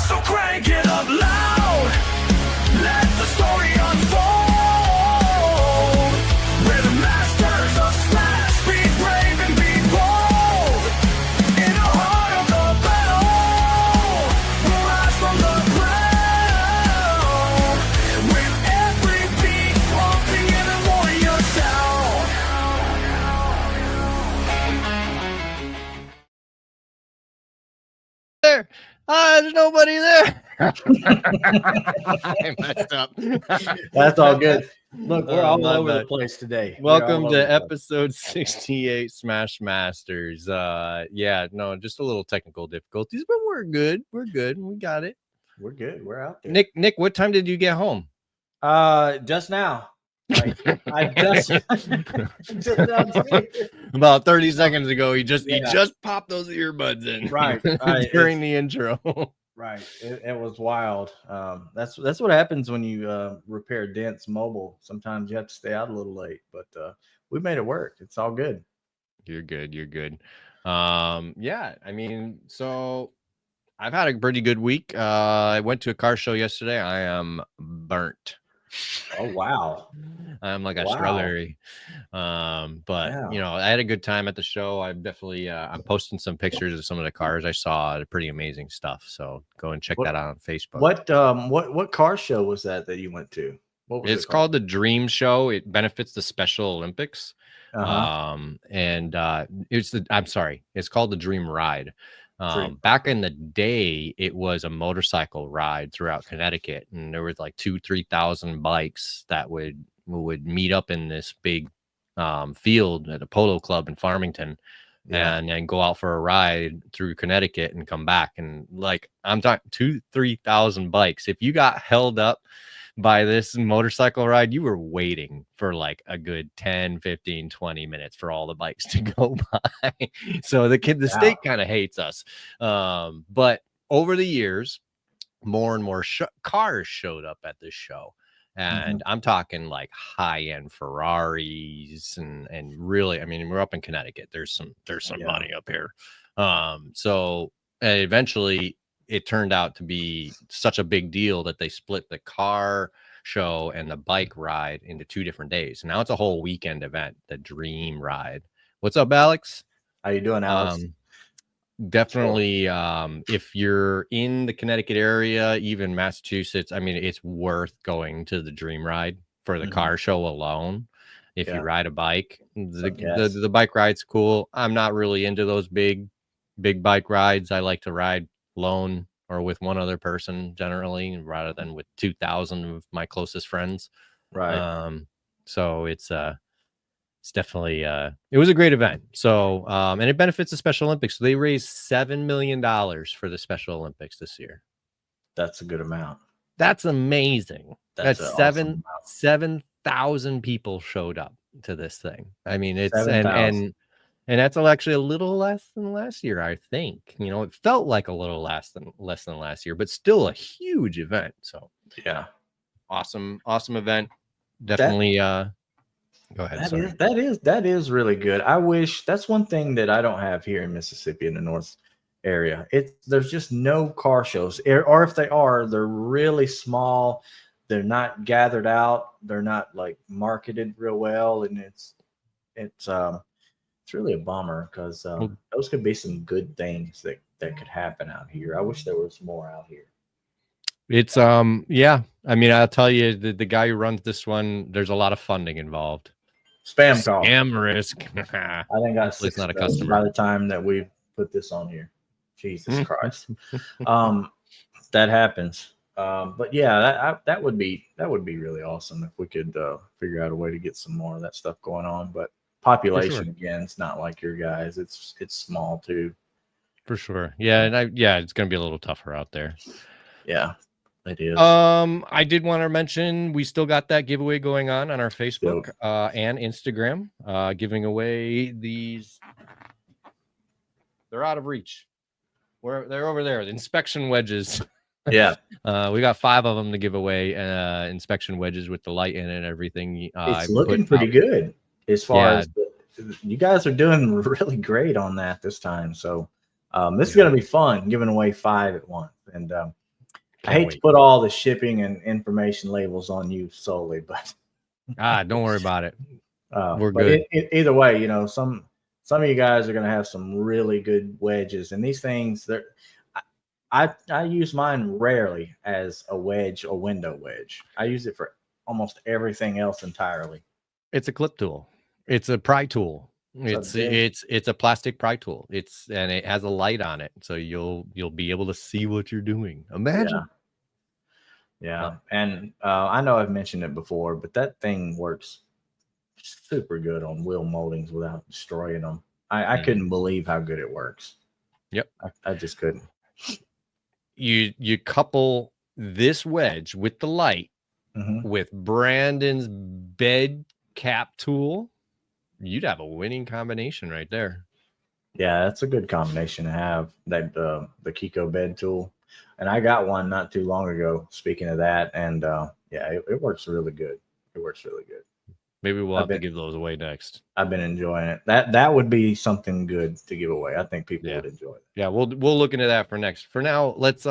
So crank it up loud. Let the story unfold. We're the masters of smash. Be brave and be bold. In the heart of the battle, we'll rise from the ground. With every beat pumping in a warrior sound. There. There's nobody there. I messed up. That's all good. Look, we're all my over the bad. place today. Welcome to episode 68 Smash Masters. No, just a little technical difficulties, but we're good. We're good. We got it. We're good. We're out there. Nick, what time did you get home? Just now. Like, I just about 30 seconds ago. He just popped those earbuds in right during the intro. Right. It was wild. That's what happens when you repair dents mobile. Sometimes you have to stay out a little late, but we made it work. It's all good. You're good. I mean, so I've had a pretty good week. I went to a car show yesterday. I am burnt. Oh wow. I'm like a strawberry. But you know, I had a good time at the show. I definitely I'm posting some pictures of some of the cars I saw. They're pretty amazing stuff. So go and check that out on Facebook. What car show was that you went to? What was it's called the Dream Show. It benefits the Special Olympics. Uh-huh. It's called the Dream Ride. Back in the day, it was a motorcycle ride throughout Connecticut, and there was like 2,000-3,000 bikes that would meet up in this big field at a polo club in Farmington, and then go out for a ride through Connecticut and come back. And like, I'm talking 2,000-3,000 bikes. If you got held up by this motorcycle ride, you were waiting for like a good 10, 15, 20 minutes for all the bikes to go by. So the state kind of hates us. But over the years, more and more cars showed up at this show. And I'm talking like high-end Ferraris and really, I mean, we're up in Connecticut. There's some money up here. So eventually it turned out to be such a big deal that they split the car show and the bike ride into 2 different days. Now it's a whole weekend event, the Dream Ride. What's up, Alex? How you doing, Alex? Definitely, if you're in the Connecticut area, even Massachusetts, I mean, it's worth going to the Dream Ride for the car show alone. If you ride a bike, the bike ride's cool. I'm not really into those big bike rides. I like to ride alone or with one other person generally, rather than with 2,000 of my closest friends. Right. So it's definitely it was a great event. So and it benefits the Special Olympics. So they raised $7 million for the Special Olympics this year. That's a good amount. That's amazing. That's awesome 7,000 people showed up to this thing. I mean, it's and that's actually a little less than last year, I think. You know, it felt like a little less than last year, but still a huge event. So yeah, awesome event. Definitely. Go ahead. That is really good. I wish that's one thing that I don't have here in Mississippi in the North area. There's just no car shows, or if they are, they're really small. They're not gathered out. They're not like marketed real well, and it's really a bummer because those could be some good things that could happen out here. I wish there was more out here. It's I mean, I'll tell you, the guy who runs this one, there's a lot of funding involved. Scam risk. I think it's not a customer by the time that we put this on here. Jesus Christ. That happens. But yeah, that would be really awesome if we could figure out a way to get some more of that stuff going on. But population again, it's not like your guys. It's small too. For sure. Yeah, and it's gonna be a little tougher out there. Yeah, it is. I did want to mention we still got that giveaway going on our Facebook and Instagram. Giving away these. They're out of reach. They're over there. The inspection wedges. Yeah. We got 5 of them to give away. Inspection wedges with the light in it and everything. It's looking pretty good as far as you guys are doing really great on that this time. So this is going to be fun, giving away 5 at once. And I hate to put all the shipping and information labels on you solely, but don't worry about it. We're but good. Either way, you know, some of you guys are going to have some really good wedges, and these things, I use mine rarely as a wedge or window wedge. I use it for almost everything else entirely. It's a clip tool. It's a pry tool. It's a plastic pry tool. And it has a light on it, so you'll be able to see what you're doing. Imagine. Yeah. And I know I've mentioned it before, but that thing works super good on wheel moldings without destroying them. I couldn't believe how good it works. Yep. I just couldn't. You couple this wedge with the light with Brandon's bed cap tool, you'd have a winning combination right there. Yeah, that's a good combination to have, that the Kiko bed tool. And I got one not too long ago, speaking of that, and yeah, it works really good. It works really good. Maybe we'll have to give those away next. I've been enjoying it. That would be something good to give away. I think people would enjoy it. Yeah, we'll look into that for next. For now, let's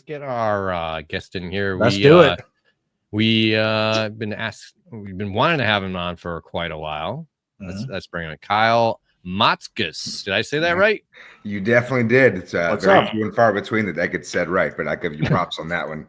get our guest in here. Let's do it. We've been wanting to have him on for quite a while. Let's bring him in. Kyle Motzkus. Did I say that right? You definitely did. It's What's very up? few and far between that gets said right, but I give you props on that one.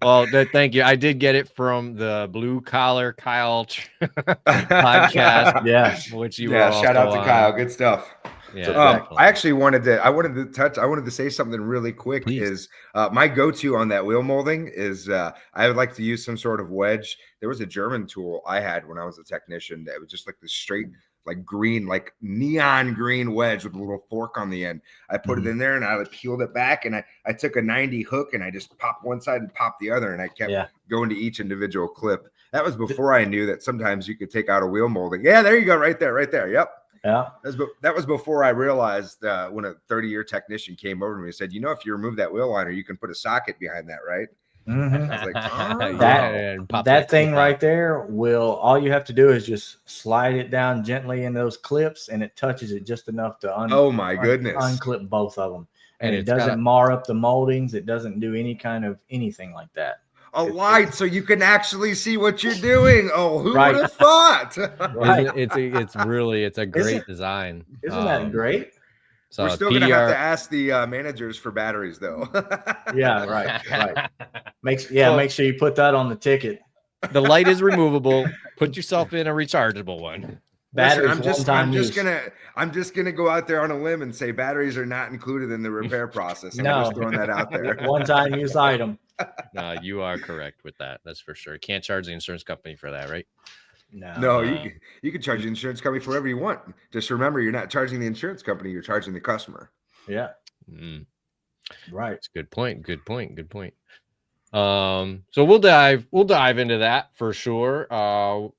Well, thank you. I did get it from the Blue Collar Kyle podcast. Yeah, which you shout out to Kyle. Good stuff. Yeah, I actually wanted to say something really quick. Please. Is my go-to on that wheel molding is I would like to use some sort of wedge. There was a German tool I had when I was a technician that was just like the straight, like green, like neon green wedge with a little fork on the end. I put it in there and I peeled it back, and I took a 90 hook and I just popped one side and popped the other, and I kept going to each individual clip. That was before I knew that sometimes you could take out a wheel molding. Yeah, there you go, right there. Yep. Yeah. That was before I realized when a 30-year technician came over to me and said, if you remove that wheel liner, you can put a socket behind that, right? I was like, that thing right there all you have to do is just slide it down gently in those clips, and it touches it just enough to unclip both of them. And it doesn't mar up the moldings. It doesn't do any kind of anything like that. A light so you can actually see what you're doing. Oh, who would have thought? It's a great design. Isn't that great? So we're still gonna have to ask the managers for batteries, though. Yeah, right. Make sure you put that on the ticket. The light is removable. Put yourself in a rechargeable one. Batteries. I'm just gonna go out there on a limb and say batteries are not included in the repeir process. I'm just throwing that out there. One-time use item. No, you are correct with that. That's for sure. Can't charge the insurance company for that, right? No, you can charge the insurance company for whatever you want. Just remember, you're not charging the insurance company; you're charging the customer. Yeah. Right. It's a good point. Good point. So we'll dive into that for sure.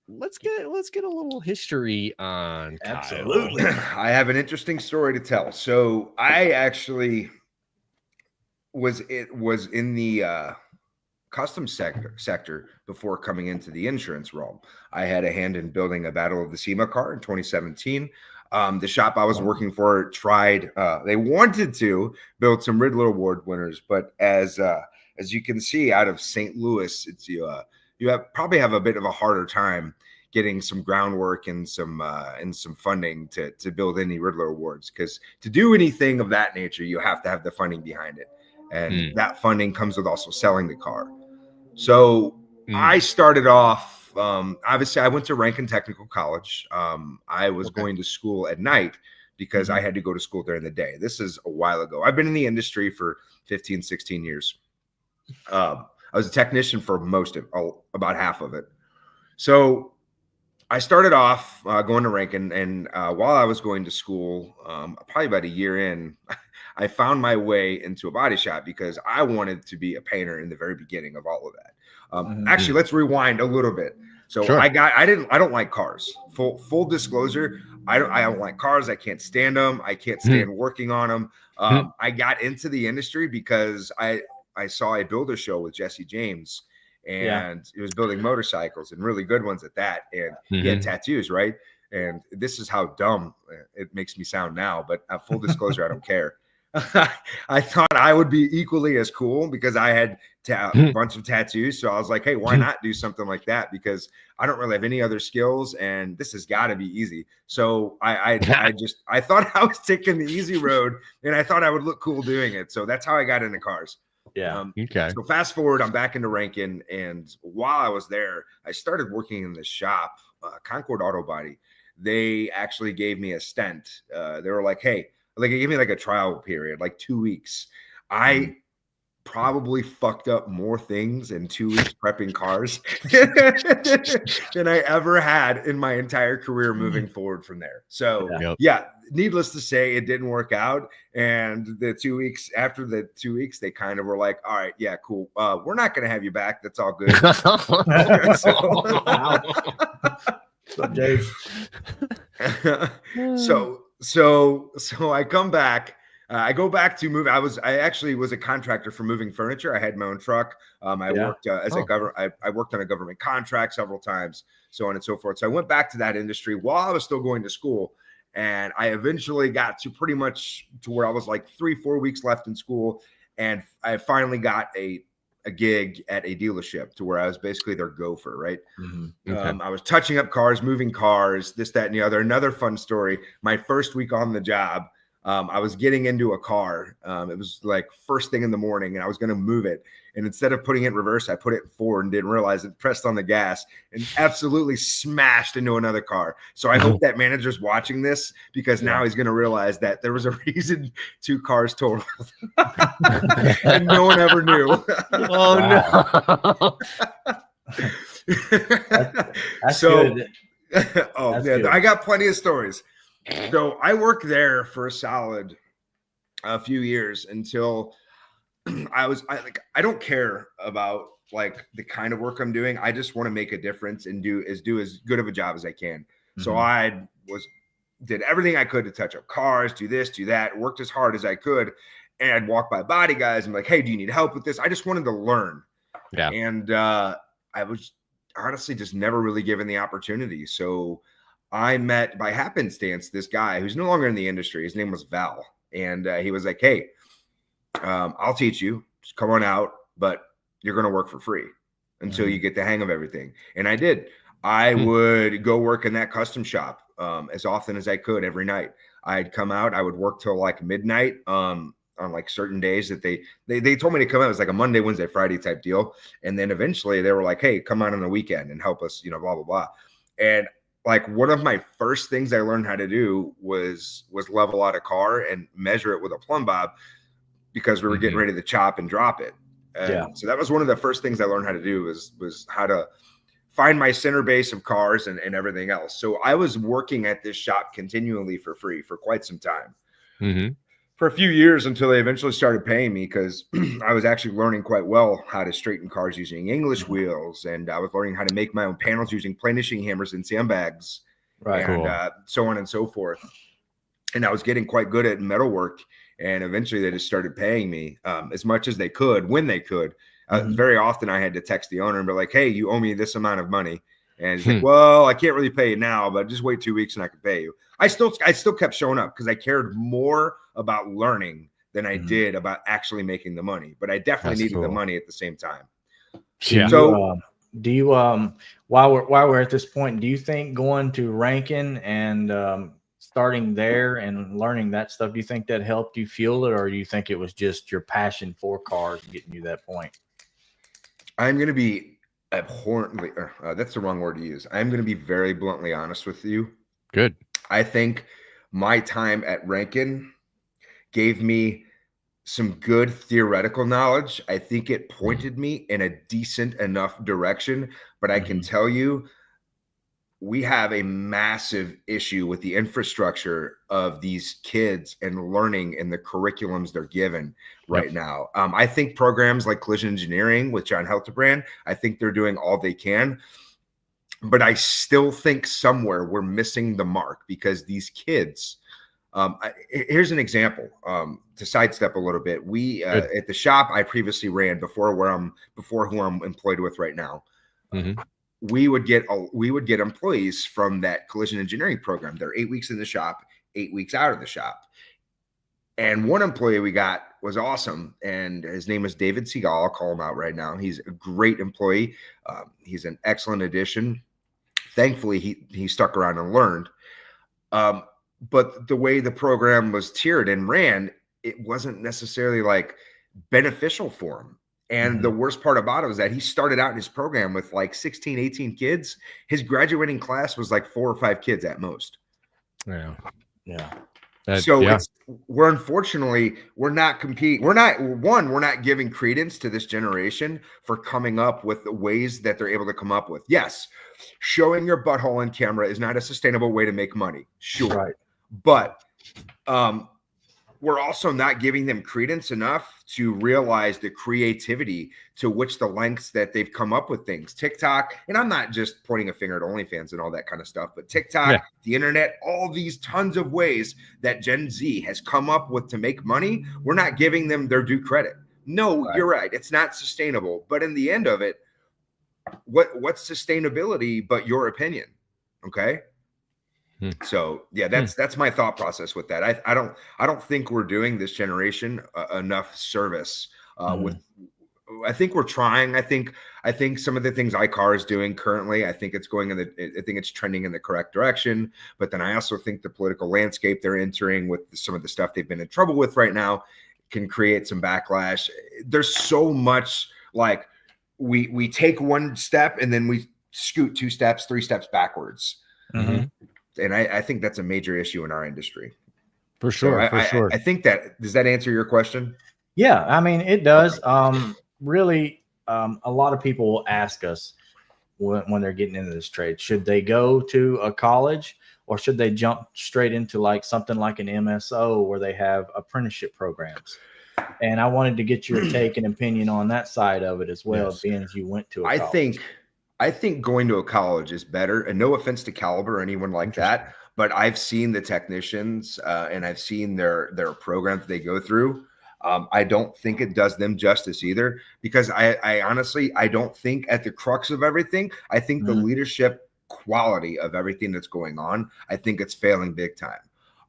Let's get a little history on Kyle. Absolutely. I have an interesting story to tell. So I actually was in the custom sector before coming into the insurance realm. I had a hand in building a Battle of the SEMA car in 2017. The shop I was working for tried, they wanted to build some Riddler Award winners, but as you can see out of St. Louis, it's you probably have a bit of a harder time getting some groundwork and some funding to build any Riddler Awards, because to do anything of that nature, you have to have the funding behind it. And that funding comes with also selling the car. So I started off, obviously I went to Rankin Technical College. I was going to school at night because I had to go to school during the day. This is a while ago. I've been in the industry for 15, 16 years. I was a technician for about half of it. So I started off going to Rankin, and while I was going to school, probably about a year in, I found my way into a body shop because I wanted to be a painter in the very beginning of all of that. Actually, let's rewind a little bit. So sure. I don't like cars. Full disclosure, I don't like cars. I can't stand them. I can't stand working on them. I got into the industry because I saw a builder show with Jesse James, and it was building motorcycles, and really good ones at that. And he had tattoos, right? And this is how dumb it makes me sound now, but full disclosure, I don't care. I thought I would be equally as cool because I had a bunch of tattoos. So I was like, hey, why not do something like that? Because I don't really have any other skills and this has got to be easy. So I thought I was taking the easy road and I thought I would look cool doing it. So that's how I got into cars. Yeah. Okay. So fast forward, I'm back into Rankin. And while I was there, I started working in the shop, Concord Auto Body. They actually gave me a stent. They were like, hey, like they gave me like a trial period, like 2 weeks. I probably fucked up more things in 2 weeks prepping cars than I ever had in my entire career moving forward from there. So yeah, needless to say, it didn't work out. And the 2 weeks after the 2 weeks, they kind of were like, all right, yeah, cool. We're not going to have you back. That's all good. So I come back. I go back to move. I actually was a contractor for moving furniture. I had my own truck. I worked as a government. I worked on a government contract several times, so on and so forth. So I went back to that industry while I was still going to school, and I eventually got to pretty much to where I was like 3-4 weeks left in school, and I finally got a gig at a dealership to where I was basically their gopher, right? Okay. I was touching up cars, moving cars, this, that, and the other. Another fun story. My first week on the job, I was getting into a car. It was like first thing in the morning and I was going to move it. And instead of putting it in reverse, I put it forward and didn't realize it, pressed on the gas and absolutely smashed into another car. So I hope that manager's watching this because now he's going to realize that there was a reason 2 cars totaled and no one ever knew. Oh, no. That's So, good. That's good. I got plenty of stories. So I worked there for a solid few years until I don't care about like the kind of work I'm doing. I just want to make a difference and do as good of a job as I can. So I did everything I could to touch up cars, do this, do that, worked as hard as I could. And I'd walk by body guys and be like, hey, do you need help with this? I just wanted to learn. Yeah. And I was honestly just never really given the opportunity. So I met by happenstance this guy who's no longer in the industry. His name was Val. And he was like, hey, I'll teach you. Just come on out, but you're going to work for free until you get the hang of everything. And I did. I would go work in that custom shop as often as I could every night. I'd come out. I would work till like midnight on like certain days that they told me to come out. It was like a Monday, Wednesday, Friday type deal. And then eventually they were like, hey, come out on the weekend and help us, blah, blah, blah. And like one of my first things I learned how to do was level out a car and measure it with a plumb bob because we were getting ready to chop and drop it. And so that was one of the first things I learned how to do was how to find my center base of cars and everything else. So I was working at this shop continually for free for quite some time. For a few years until they eventually started paying me because I was actually learning quite well how to straighten cars using English wheels. And I was learning how to make my own panels using planishing hammers and sandbags, and so on and so forth. And I was getting quite good at metalwork. And eventually they just started paying me as much as they could when they could. Very often I had to text the owner and be like, hey, you owe me this amount of money. And he's like, well, I can't really pay you now, but just wait 2 weeks and I can pay you. I still kept showing up because I cared more about learning than I did about actually making the money. But I definitely needed the money at the same time. Yeah. So do you while we're at this point, do you think going to Rankin and starting there and learning that stuff, do you think that helped you fuel it, or do you think it was just your passion for cars getting you that point? I'm going to be abhorrently, that's the wrong word to use. I'm going to be very bluntly honest with you. Good. I think my time at Rankin gave me some good theoretical knowledge. I think it pointed me in a decent enough direction, but I can tell you, we have a massive issue with the infrastructure of these kids and learning and the curriculums they're given right now. I think programs like collision engineering with John Heltebrand, I think they're doing all they can, but I still think somewhere we're missing the mark because these kids, here's an example to sidestep a little bit. We at the shop I previously ran before who I'm employed with right now. We would get employees from that collision engineering program. They're 8 weeks in the shop, 8 weeks out of the shop. And one employee we got was awesome, and his name was David Seagal. I'll call him out right now. He's a great employee. He's an excellent addition. Thankfully, he stuck around and learned. But the way the program was tiered and ran, it wasn't necessarily like beneficial for him. And the worst part about it was that he started out in his program with like 16, 18 kids. His graduating class was like 4 or 5 kids at most. Yeah. So we're not competing. We're not giving credence to this generation for coming up with the ways that they're able to come up with. Yes, showing your butthole on camera is not a sustainable way to make money. Sure. Right. But we're also not giving them credence enough to realize the creativity to which the lengths that they've come up with things. TikTok, and I'm not just pointing a finger at OnlyFans and all that kind of stuff, but TikTok, the internet, all these tons of ways that Gen Z has come up with to make money. We're not giving them their due credit. No, you're right. It's not sustainable. But in the end of it, what's sustainability but your opinion? Okay. So yeah, that's my thought process with that. I don't think we're doing this generation enough service. I think we're trying. I think some of the things iCar is doing currently, I think it's trending in the correct direction. But then I also think the political landscape they're entering with some of the stuff they've been in trouble with right now can create some backlash. There's so much like we take one step and then we scoot 2 steps, 3 steps backwards. And I think that's a major issue in our industry. For sure. So I think does that answer your question? Yeah, I mean, it does. Really, a lot of people will ask us when they're getting into this trade, should they go to a college or should they jump straight into like something like an MSO where they have apprenticeship programs? And I wanted to get your take and opinion on that side of it as well, being as you went to a college. I think going to a college is better, and no offense to Caliber or anyone like that, but I've seen the technicians and I've seen their programs they go through. I don't think it does them justice either, because I honestly, I don't think at the crux of everything, I think the leadership quality of everything that's going on, I think it's failing big time.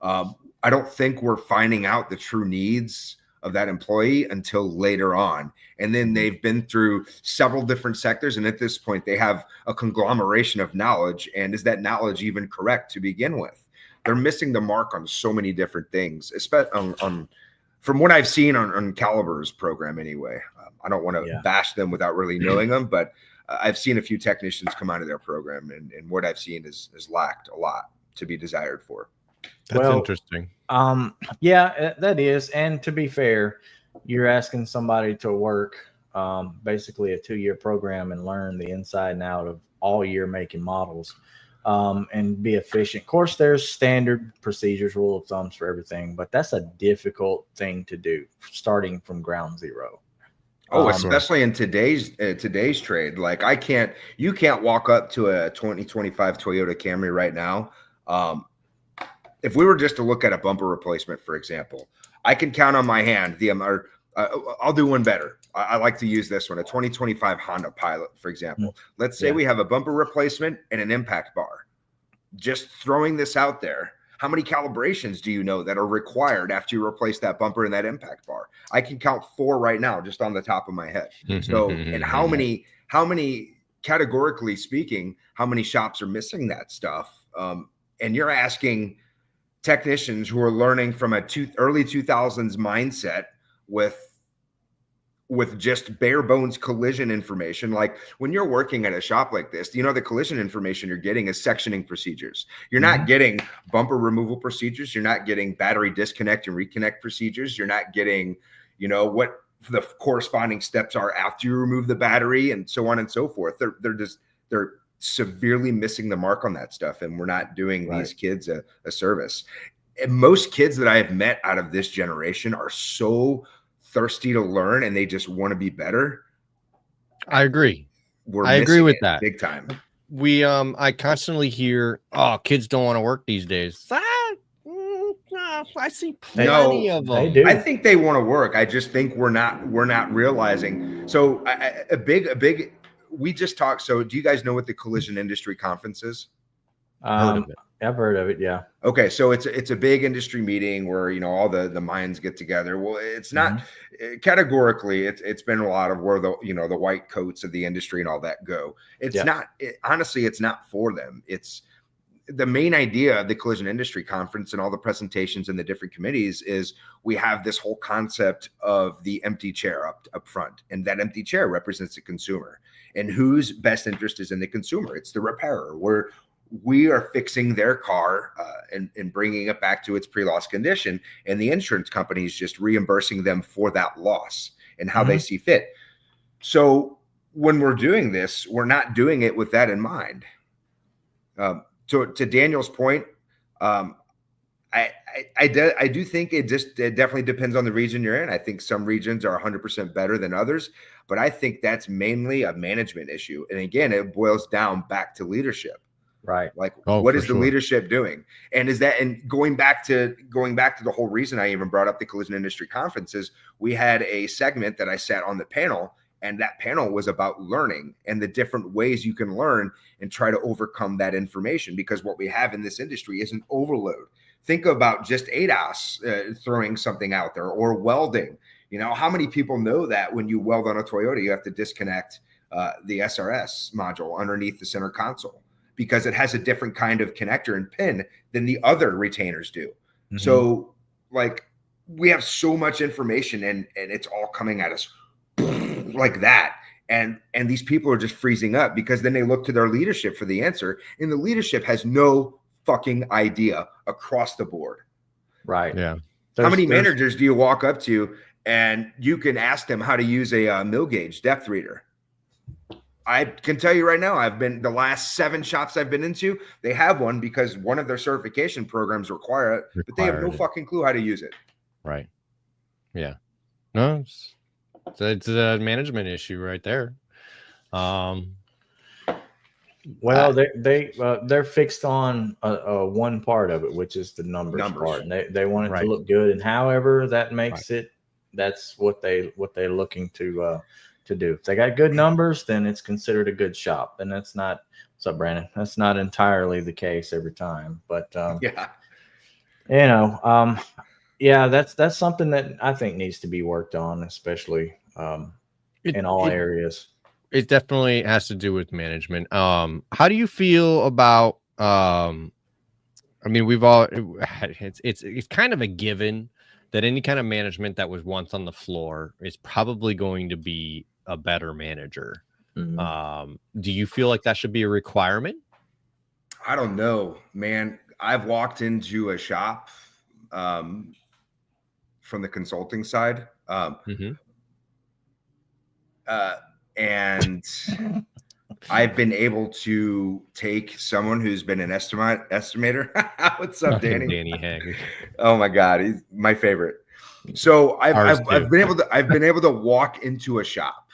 I don't think we're finding out the true needs of that employee until later on. And then they've been through several different sectors. And at this point, they have a conglomeration of knowledge. And is that knowledge even correct to begin with? They're missing the mark on so many different things, especially from what I've seen on Caliber's program anyway. I don't want to bash them without really knowing them, but I've seen a few technicians come out of their program, and what I've seen is lacked a lot to be desired for. That's interesting. Yeah, that is. And to be fair, you're asking somebody to work basically a 2-year program and learn the inside and out of all year making models and be efficient. Of course, there's standard procedures, rule of thumbs for everything, but that's a difficult thing to do starting from ground zero. Oh, especially in today's trade. Like you can't walk up to a 2025 Toyota Camry right now. If we were just to look at a bumper replacement, for example, I can count on my hand I'll do one better. I like to use this one, a 2025 Honda Pilot, for example. Let's say we have a bumper replacement and an impact bar. Just throwing this out there, how many calibrations do you know that are required after you replace that bumper and that impact bar? I can count 4 right now, just on the top of my head. So, and how many, categorically speaking, how many shops are missing that stuff? And you're asking technicians who are learning from early 2000s mindset with just bare bones collision information. Like when you're working at a shop like this, the collision information you're getting is sectioning procedures. You're not getting bumper removal procedures. You're not getting battery disconnect and reconnect procedures. You're not getting, what the corresponding steps are after you remove the battery and so on and so forth. They're severely missing the mark on that stuff. And we're not doing these kids a service. And most kids that I have met out of this generation are so thirsty to learn and they just want to be better. I agree. I agree with that big time. I constantly hear, kids don't want to work these days. I see plenty of them. They do. I think they want to work. I just think we're not realizing. So we just talked. So do you guys know what the collision industry conference is? Heard of it. I've heard of it. Yeah. Okay, so it's a big industry meeting where all the minds get together. Well, it's not categorically. It's been a lot of where the white coats of the industry and all that go. It's not honestly. It's not for them. It's the main idea of the Collision Industry Conference and all the presentations and the different committees is we have this whole concept of the empty chair up front, and that empty chair represents the consumer, and whose best interest is in the consumer. It's the repairer. We are fixing their car and bringing it back to its pre-loss condition, and the insurance company is just reimbursing them for that loss and how they see fit. So when we're doing this, we're not doing it with that in mind. To Daniel's point, I do think it definitely depends on the region you're in. I think some regions are 100% better than others, but I think that's mainly a management issue. And again, it boils down back to leadership. Right. Like what is the leadership doing? And going back to the whole reason I even brought up the Collision Industry Conferences, we had a segment that I sat on the panel, and that panel was about learning and the different ways you can learn and try to overcome that information, because what we have in this industry is an overload. Think about just ADAS throwing something out there, or welding. How many people know that when you weld on a Toyota, you have to disconnect the SRS module underneath the center console, because it has a different kind of connector and pin than the other retainers do. So like we have so much information and it's all coming at us like that. And these people are just freezing up, because then they look to their leadership for the answer, and the leadership has no fucking idea across the board. Right. Yeah. How many managers do you walk up to and you can ask them how to use a mill gauge depth reader? I can tell you right now, the last 7 shops I've been into, they have one because one of their certification programs require it, but they have no fucking clue how to use it. Right. Yeah. No, it's a management issue right there. Well, they're fixed on one part of it, which is the numbers part, and they want it to look good, and however that makes it, that's what they're looking to do. If they got good numbers, then it's considered a good shop, and that's not. What's up, Brandon? That's not entirely the case every time, but that's something that I think needs to be worked on, especially in all areas. It definitely has to do with management. How do you feel about? I mean, it's kind of a given that any kind of management that was once on the floor is probably going to be a better manager. Do you feel like that should be a requirement? I don't know, man. I've walked into a shop from the consulting side. And I've been able to take someone who's been an estimator. What's up, Danny? Danny Hagg. Oh my God, he's my favorite. So I've been able to walk into a shop,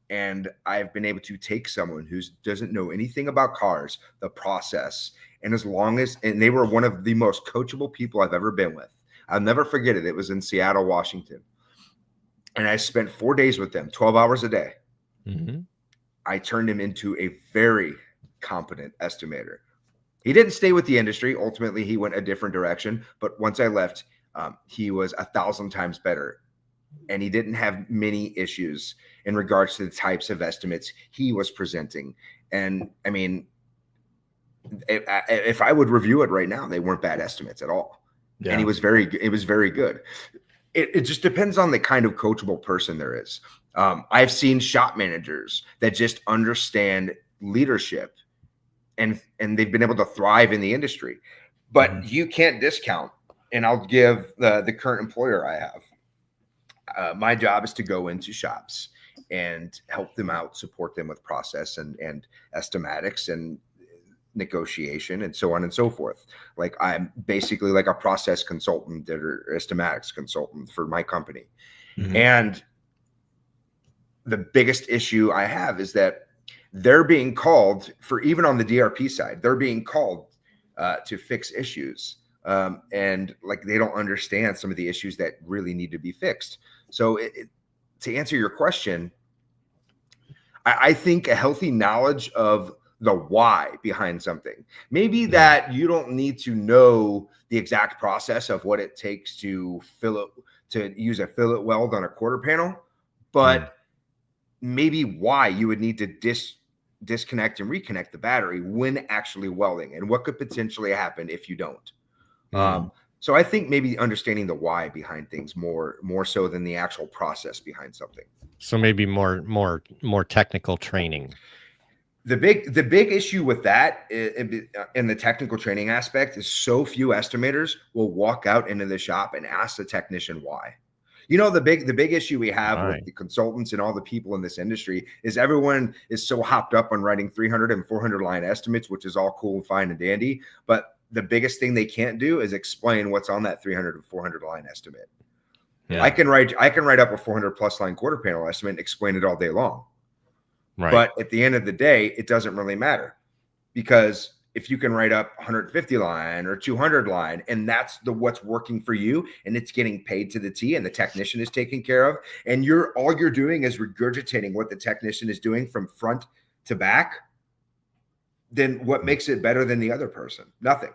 and I've been able to take someone who doesn't know anything about cars, the process, and they were one of the most coachable people I've ever been with. I'll never forget it. It was in Seattle, Washington. And I spent 4 days with them, 12 hours a day. I turned him into a very competent estimator. He didn't stay with the industry. Ultimately, he went a different direction. But once I left, he was 1,000 times better. And he didn't have many issues in regards to the types of estimates he was presenting. And I mean, if I would review it right now, they weren't bad estimates at all. Yeah. And it was very good. It just depends on the kind of coachable person there is. I've seen shop managers that just understand leadership and they've been able to thrive in the industry, but you can't discount. And I'll give the current employer I have. My job is to go into shops and help them out, support them with process and estimatics and negotiation and so on and so forth. Like I'm basically like a process consultant or estimatics consultant for my company. And the biggest issue I have is that they're being called for, even on the DRP side, they're being called to fix issues. And like, they don't understand some of the issues that really need to be fixed. So to answer your question, I think a healthy knowledge of the why behind something. Maybe that you don't need to know the exact process of what it takes to use a fillet weld on a quarter panel, but maybe why you would need to disconnect and reconnect the battery when actually welding, and what could potentially happen if you don't. So I think maybe understanding the why behind things more so than the actual process behind something. So maybe more technical training. The big issue with that in the technical training aspect is so few estimators will walk out into the shop and ask the technician why. You know, the big issue we have with the consultants and all the people in this industry is everyone is so hopped up on writing 300 and 400 line estimates, which is all cool and fine and dandy. But the biggest thing they can't do is explain what's on that 300 and 400 line estimate. Yeah. I can write up a 400 plus line quarter panel estimate and explain it all day long. Right. But at the end of the day, it doesn't really matter, because if you can write up 150 line or 200 line, and that's what's working for you, and it's getting paid to the T, and the technician is taken care of, and all you're doing is regurgitating what the technician is doing from front to back, then what makes it better than the other person? Nothing.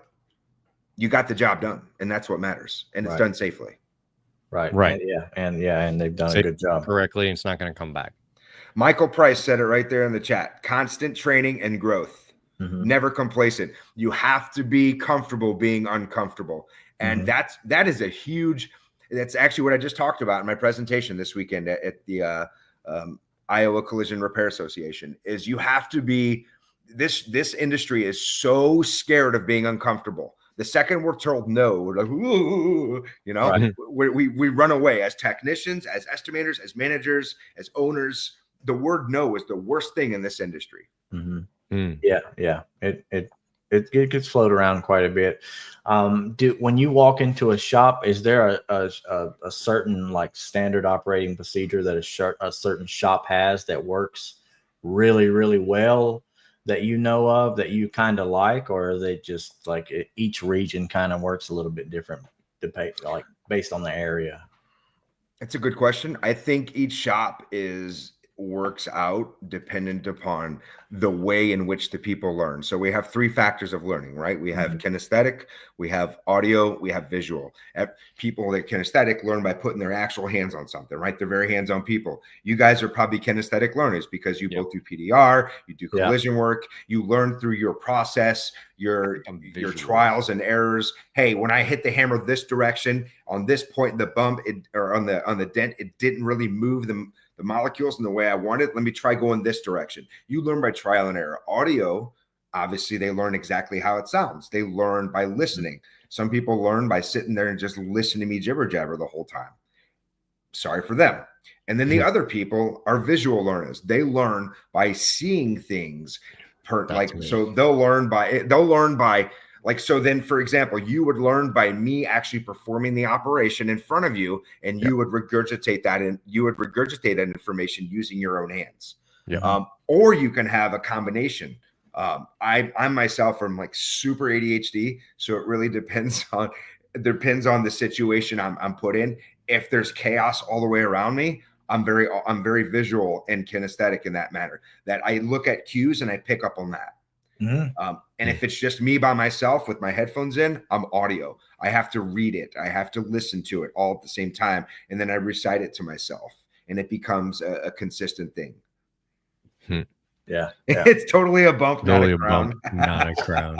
You got the job done, and that's what matters, and it's done safely. Right. And they've done a good job correctly, and it's not going to come back. Michael Price said it right there in the chat. Constant training and growth. Never complacent. You have to be comfortable being uncomfortable. And that's actually what I just talked about in my presentation this weekend at the Iowa Collision Repair Association. Is you have to be, this industry is so scared of being uncomfortable. The second we're told no, we're like, ooh, you know, we run away as technicians, as estimators, as managers, as owners. The word no is the worst thing in this industry. Yeah. It gets floated around quite a bit. When you walk into a shop, is there a certain like standard operating procedure that a certain shop has that works really, really well that you know of, that you kind of like, or are they just like each region kind of works a little bit different, like based on the area? That's a good question. I think each shop works out dependent upon the way in which the people learn. So we have 3 factors of learning, right? We have kinesthetic, we have audio, we have visual. People that kinesthetic learn by putting their actual hands on something, right? They're very hands-on people. You guys are probably kinesthetic learners because you both do PDR, you do collision work, you learn through your process, your trials and errors. Hey, when I hit the hammer this direction on this point in the bump, or on the dent, it didn't really move the molecules in the way I wanted. Let me try going this direction. You learn by trial and error. Audio, obviously, they learn exactly how it sounds. They learn by listening. Some people learn by sitting there and just listening to me jibber jabber the whole time. Sorry for them. And then the other people are visual learners. They learn by seeing things. So they'll learn by like, so then, for example, you would learn by me actually performing the operation in front of you, and you would regurgitate that, and you would regurgitate that information using your own hands. Or you can have a combination. I myself am like super ADHD, so it really depends on the situation I'm put in. If there's chaos all the way around me, I'm very visual and kinesthetic in that manner, that I look at cues and I pick up on that. And if it's just me by myself with my headphones in, I'm audio. I have to read it. I have to listen to it all at the same time. And then I recite it to myself, and it becomes a consistent thing. Yeah. It's totally a bump, not a crown. Not a crown.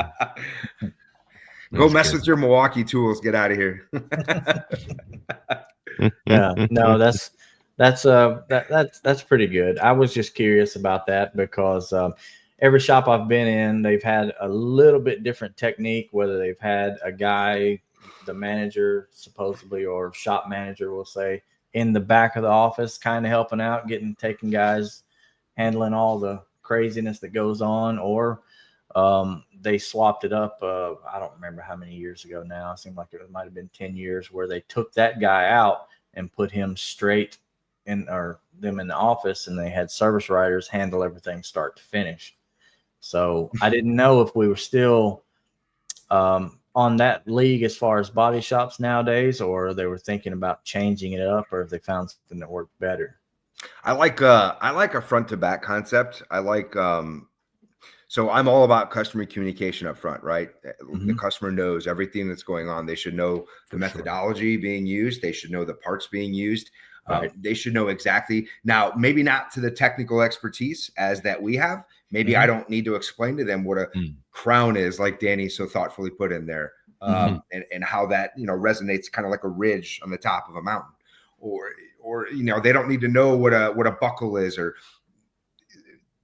Go mess with your Milwaukee tools. Get out of here. No, that's pretty good. I was just curious about that because every shop I've been in, they've had a little bit different technique, whether they've had a guy, the manager supposedly, or shop manager, we'll say, in the back of the office, kind of helping out, taking guys, handling all the craziness that goes on, or they swapped it up. I don't remember how many years ago now. It seemed like it might have been 10 years where they took that guy out and put him straight in, or them in the office, and they had service writers handle everything start to finish. So I didn't know if we were still on that league as far as body shops nowadays, or they were thinking about changing it up, or if they found something that worked better. I like a front to back concept. I like So I'm all about customer communication up front, right? The Mhm. customer knows everything that's going on. They should know the methodology being used. They should know the parts being used. Right. They should know exactly. Now, maybe not to the technical expertise as that we have. Maybe I don't need to explain to them what a crown is, like Danny so thoughtfully put in there, and how that resonates kind of like a ridge on the top of a mountain, or they don't need to know what a buckle is, or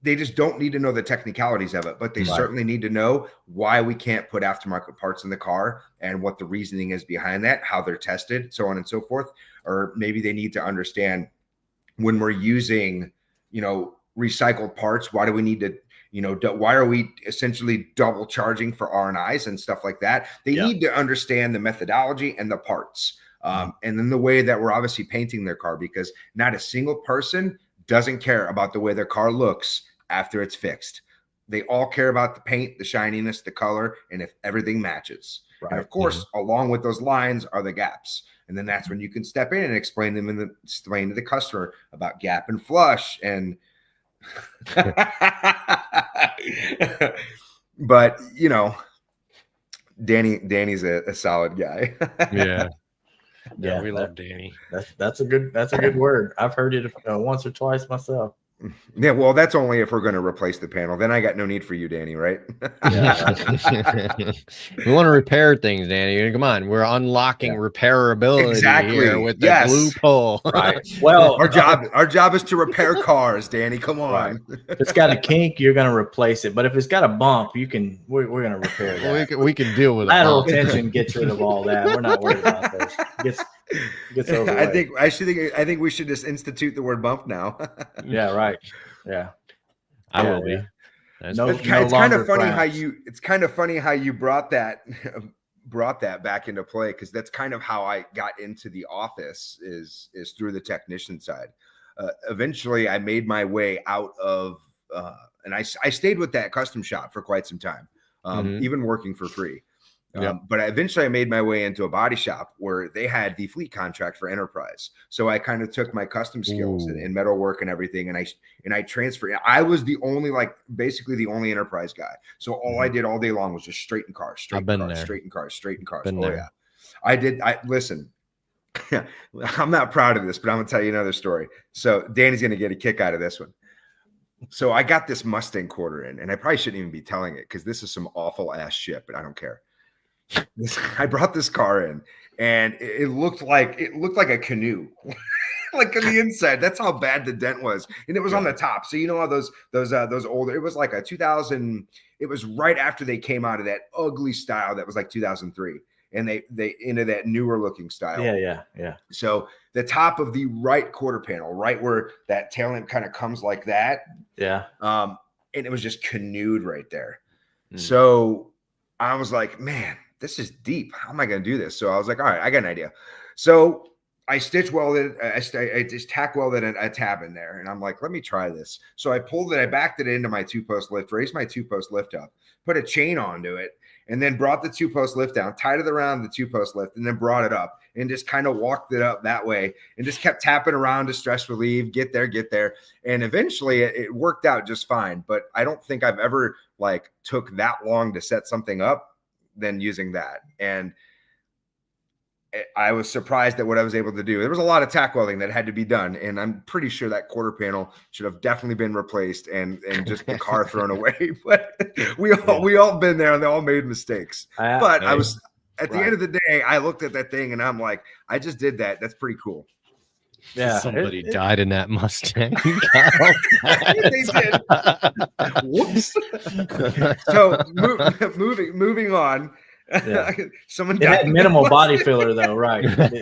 they just don't need to know the technicalities of it, but they certainly need to know why we can't put aftermarket parts in the car and what the reasoning is behind that, how they're tested, so on and so forth. Or maybe they need to understand when we're using, recycled parts, why do we need to, why are we essentially double charging for R&Is and stuff like that? They need to understand the methodology and the parts. And then the way that we're obviously painting their car, because not a single person doesn't care about the way their car looks after it's fixed. They all care about the paint, the shininess, the color, and if everything matches. Right. And of course, along with those lines are the gaps. And then that's when you can step in and explain to the customer about gap and flush. And but Danny's a solid guy. Yeah, we love Danny. That's a good word. I've heard it once or twice myself. Yeah, well, that's only if we're going to replace the panel. Then I got no need for you, Danny, right? We want to repair things, Danny. Come on, we're unlocking repairability here with the blue pole. Right. Well, our job is to repair cars, Danny. Come on. Right. If it's got a kink, you're going to replace it. But if it's got a bump, we're going to repair that. We can deal with it. Lateral tension gets rid of all that. We're not worried about those. Gets over. I think we should just institute the word bump now. Yeah, right. Yeah, I will be. It's kind of funny how you brought that back into play, because that's kind of how I got into the office is through the technician side. Eventually, I made my way out of and I stayed with that custom shop for quite some time, even working for free. But eventually I made my way into a body shop where they had the fleet contract for enterprise. So I kind of took my custom skills in metalwork and everything, and I transferred. I was basically the only enterprise guy. So all I did all day long was just straighten cars. Listen, I'm not proud of this, but I'm gonna tell you another story. So Danny's gonna get a kick out of this one. So I got this Mustang quarter in, and I probably shouldn't even be telling it because this is some awful ass shit, but I don't care. I brought this car in, and it looked like a canoe, like on the inside. That's how bad the dent was, and it was on the top. So how those older. It was like a 2000. It was right after they came out of that ugly style that was like 2003, and they into that newer looking style. Yeah. So the top of the right quarter panel, right where that tail lamp kind of comes like that. Yeah. And it was just canoed right there. So I was like, man, this is deep. How am I going to do this? So I was like, all right, I got an idea. So I stitch welded, I just tack welded a tab in there. And I'm like, let me try this. So I backed it into my 2-post lift, raised my 2-post lift up, put a chain onto it, and then brought the 2-post lift down, tied it around the 2-post lift, and then brought it up and just kind of walked it up that way and just kept tapping around to stress relieve, get there. And eventually it worked out just fine. But I don't think I've ever took that long to set something up than using that. And I was surprised at what I was able to do. There was a lot of tack welding that had to be done, and I'm pretty sure that quarter panel should have definitely been replaced and just the car thrown away. But we all been there, and they all made mistakes. But I was at the end of the day, I looked at that thing and I'm like, I just did that. That's pretty cool. Yeah, somebody died in that Mustang. They did. Whoops. So moving on. Yeah. Someone it had minimal body filler though, right? It was it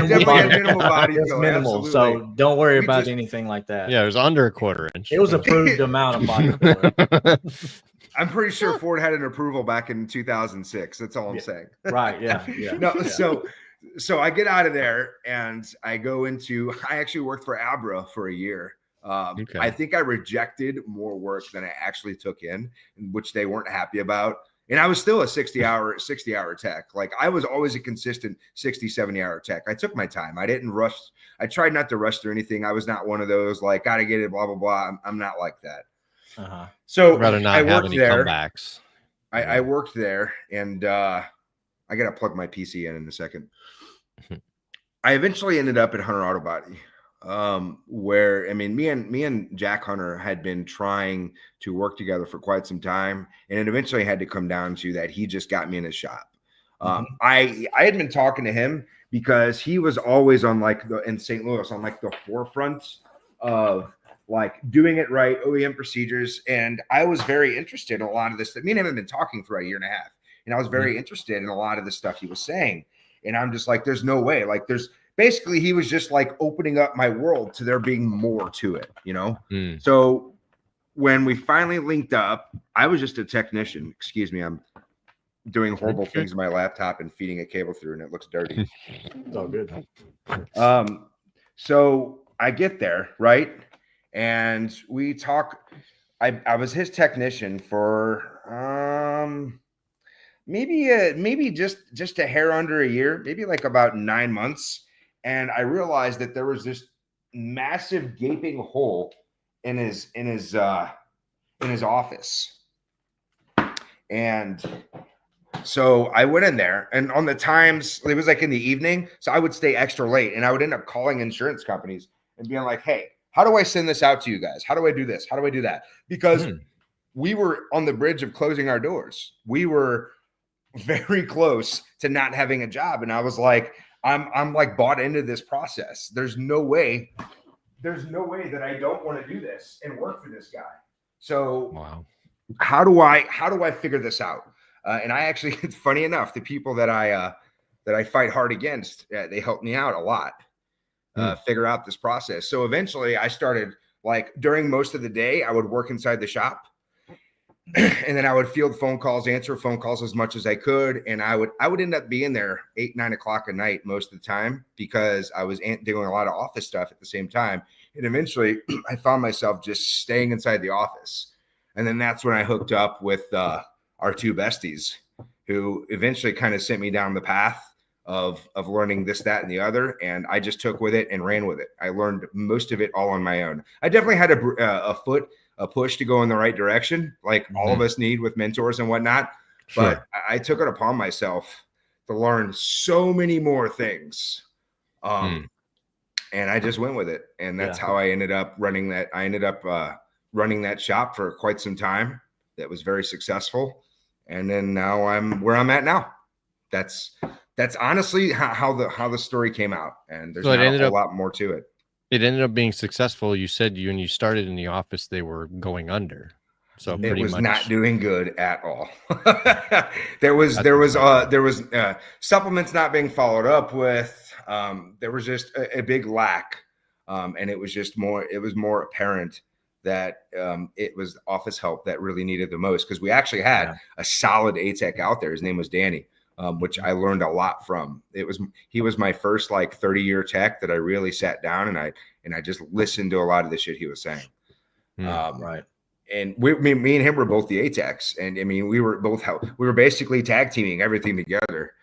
definitely had minimal body filler. Minimal, absolutely. so don't worry about anything like that. Yeah, it was under a quarter inch. It was approved amount of body filler. I'm pretty sure Ford had an approval back in 2006. That's all I'm saying. Right? Yeah. No, yeah. So I get out of there and I actually worked for Abra for a year. I think I rejected more work than I actually took in, which they weren't happy about. And I was still a 60 hour tech. Like I was always a consistent 60, 70 hour tech. I took my time. I didn't rush. I tried not to rush through anything. I was not one of those got to get it, blah, blah, blah. I'm not like that. So I'd rather I not have worked any there. comebacks. I worked there, and I got to plug my PC in a second. I eventually ended up at Hunter Auto Body, where I mean, me and Jack Hunter had been trying to work together for quite some time, and it eventually had to come down to that he just got me in his shop. I had been talking to him because he was always on in St. Louis on the forefront of doing it right, OEM procedures, and I was very interested in a lot of this. Me and him had been talking for a year and a half, and I was very interested in a lot of the stuff he was saying. And I'm just like, there's no way. There's basically, he was just opening up my world to there being more to it, So when we finally linked up, I was just a technician. Excuse me, I'm doing horrible things to my laptop and feeding a cable through, and it looks dirty. It's all good. So I get there, right? And we talk. I was his technician for maybe just a hair under a year, maybe about 9 months. And I realized that there was this massive gaping hole in his office. And so I went in there, and on the times, it was in the evening. So I would stay extra late, and I would end up calling insurance companies and being like, hey, how do I send this out to you guys? How do I do this? How do I do that? Because we were on the bridge of closing our doors. We were very close to not having a job. And I was like, I'm bought into this process. There's no way that I don't want to do this and work for this guy. So Wow. How do I figure this out? And I actually, it's funny enough, the people that I fight hard against, they helped me out a lot, figure out this process. So eventually I started during most of the day, I would work inside the shop. And then I would field phone calls, answer phone calls as much as I could. And I would end up being there 8, 9 o'clock at night most of the time because I was doing a lot of office stuff at the same time. And eventually I found myself just staying inside the office. And then that's when I hooked up with our two besties, who eventually kind of sent me down the path of learning this, that, and the other. And I just took with it and ran with it. I learned most of it all on my own. I definitely had a push to go in the right direction, all of us need with mentors and whatnot. Sure. But I took it upon myself to learn so many more things. And I just went with it. And that's how I ended up running that. I ended up running that shop for quite some time. That was very successful. And then now I'm where I'm at now. That's honestly how the story came out. And there's not a lot more to it. It ended up being successful. You said when you started in the office, they were going under. So it was much not doing good at all. there was supplements not being followed up with. There was just a big lack. And it was more apparent that it was office help that really needed the most, because we actually had a solid ATEC out there. His name was Danny. Which I learned a lot from. He was my first 30-year tech that I really sat down and I just listened to a lot of the shit he was saying. Right. And me and him were both the ATECs, and I mean we were basically tag teaming everything together.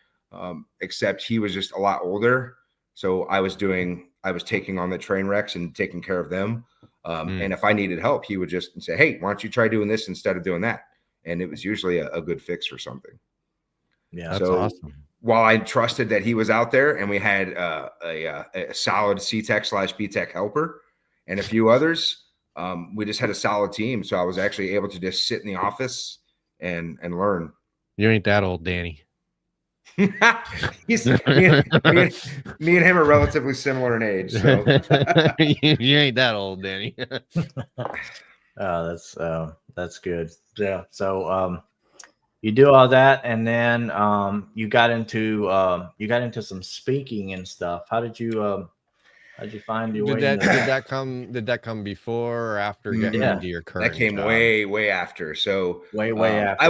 Except he was just a lot older, so I was taking on the train wrecks and taking care of them. And if I needed help, he would just say, "Hey, why don't you try doing this instead of doing that?" And it was usually a good fix for something. Yeah, that's awesome. While I trusted that he was out there, and we had a solid C-Tech/B-Tech helper and a few others, we just had a solid team. So I was actually able to just sit in the office and learn. You ain't that old, Danny. Me and him are relatively similar in age. So you ain't that old, Danny. That's good. Yeah. So you do all that, and then you got into some speaking and stuff. How'd you find your way? Did that come before or after getting into your current? That came job? way after. So way after.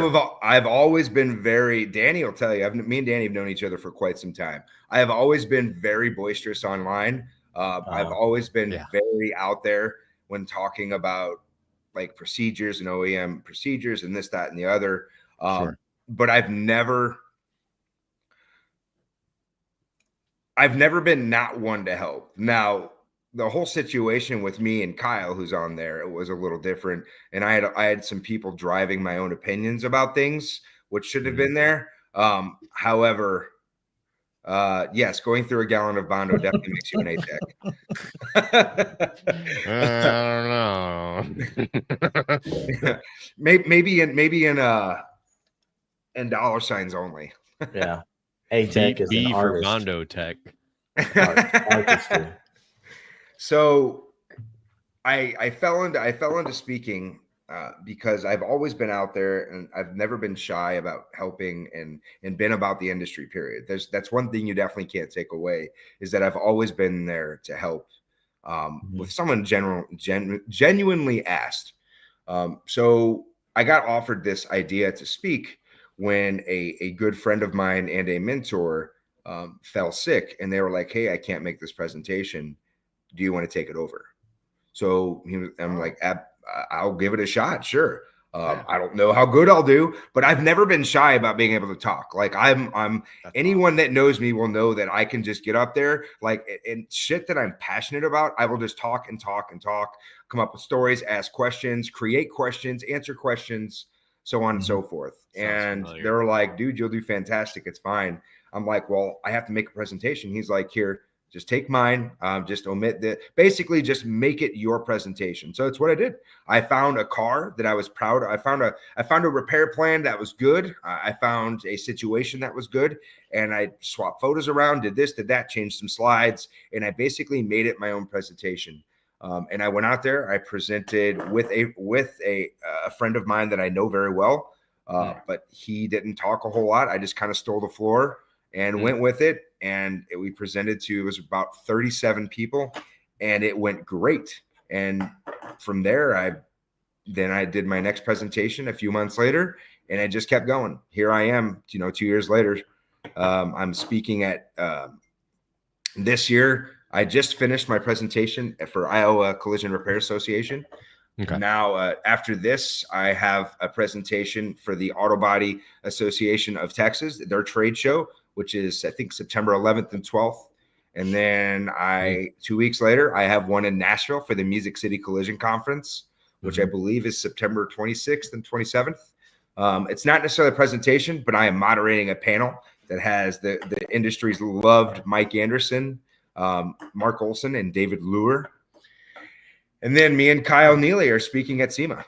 I've always been very. Danny will tell you. Me and Danny have known each other for quite some time. I have always been very boisterous online. I've always been very out there when talking about procedures and OEM procedures and this, that, and the other. Sure. But I've never been not one to help. Now, the whole situation with me and Kyle, who's on there, it was a little different. And I had some people driving my own opinions about things, which should have been there. However, yes, going through a gallon of Bondo definitely makes you an A-Tech. I don't know. maybe in dollar signs only. Yeah. A-Tech is B an for artist. Bondo Tech. Artistry. So I fell into speaking because I've always been out there and I've never been shy about helping and been about the industry, period. That's one thing you definitely can't take away, is that I've always been there to help with someone genuinely asked. So I got offered this idea to speak when a good friend of mine and a mentor fell sick, and they were like, "Hey, I can't make this presentation. Do you want to take it over?" So I'm like, "I'll give it a shot. Sure." I don't know how good I'll do, but I've never been shy about being able to talk. Like I'm anyone that knows me will know that I can just get up there, like, and shit that I'm passionate about. I will just talk and talk and talk, come up with stories, ask questions, create questions, answer questions, so on and so forth. And familiar. they were like, "Dude, you'll do fantastic. It's fine." I'm like, "Well, I have to make a presentation." He's like, "Here, just take mine. Just omit basically just make it your presentation." So it's what I did. I found a car that I was proud of. I found a repair plan that was good. I found a situation that was good, and I swapped photos around, did this, did that, changed some slides, and I basically made it my own presentation. And I went out there. I presented with a friend of mine that I know very well, but he didn't talk a whole lot. I just kind of stole the floor and went with it. And we presented to, it was about 37 people, and it went great. And from there, I did my next presentation a few months later, and I just kept going. Here I am, 2 years later. I'm speaking at this year. I just finished my presentation for Iowa Collision Repair Association. Okay. Now, after this, I have a presentation for the Auto Body Association of Texas, their trade show, which is, I think, September 11th and 12th. And then 2 weeks later, I have one in Nashville for the Music City Collision Conference, which I believe is September 26th and 27th. It's not necessarily a presentation, but I am moderating a panel that has the industry's loved Mike Anderson, Mark Olson, and David Luer. And then me and Kyle Neely are speaking at SEMA.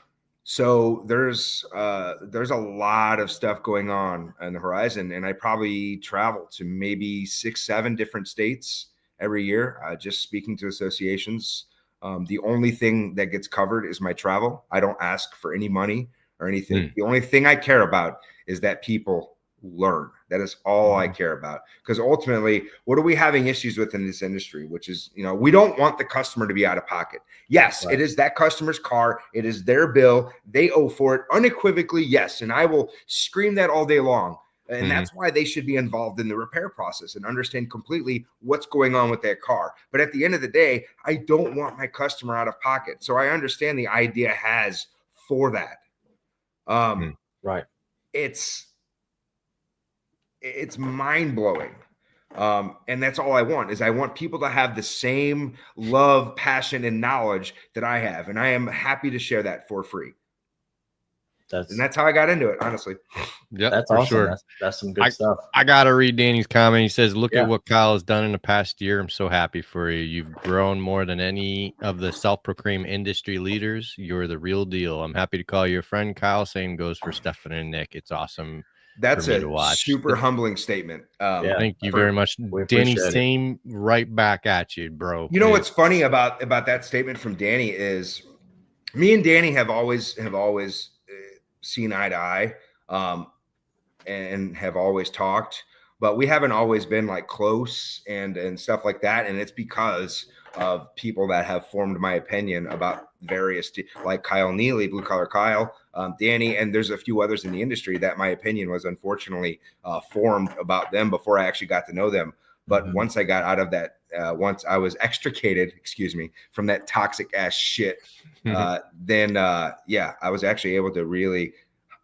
So there's a lot of stuff going on the horizon, and I probably travel to maybe 6-7 different states every year, just speaking to associations. The only thing that gets covered is my travel. I don't ask for any money or anything. The only thing I care about is that people learn. That is all I care about. Because ultimately, what are we having issues with in this industry? Which is, we don't want the customer to be out of pocket. Yes, It is that customer's car. It is their bill. They owe for it unequivocally. Yes. And I will scream that all day long. And that's why they should be involved in the repair process and understand completely what's going on with their car. But at the end of the day, I don't want my customer out of pocket. So I understand the idea has for that. Right. It's mind-blowing. And that's all I want, is I want people to have the same love, passion, and knowledge that I have. And I am happy to share that for free. That's how I got into it, honestly. Yeah, that's for awesome. sure. That's some good stuff. I gotta read Danny's comment. He says, "Look at what Kyle has done in the past year. I'm so happy for you. You've grown more than any of the self-proclaimed industry leaders. You're the real deal. I'm happy to call you a friend, Kyle. Same goes for Stefan and Nick. It's awesome." That's a super humbling statement. Thank you very much, Danny. Same right back at you, bro. You know what's funny about that statement from Danny is, me and Danny have always seen eye to eye, and have always talked, but we haven't always been like close and stuff like that. And it's because of people that have formed my opinion about various, like Kyle Neely, Blue Collar Kyle, Danny, and there's a few others in the industry that my opinion was unfortunately formed about them before I actually got to know them. But once I got out of that, once I was extricated, from that toxic ass shit, then I was actually able to really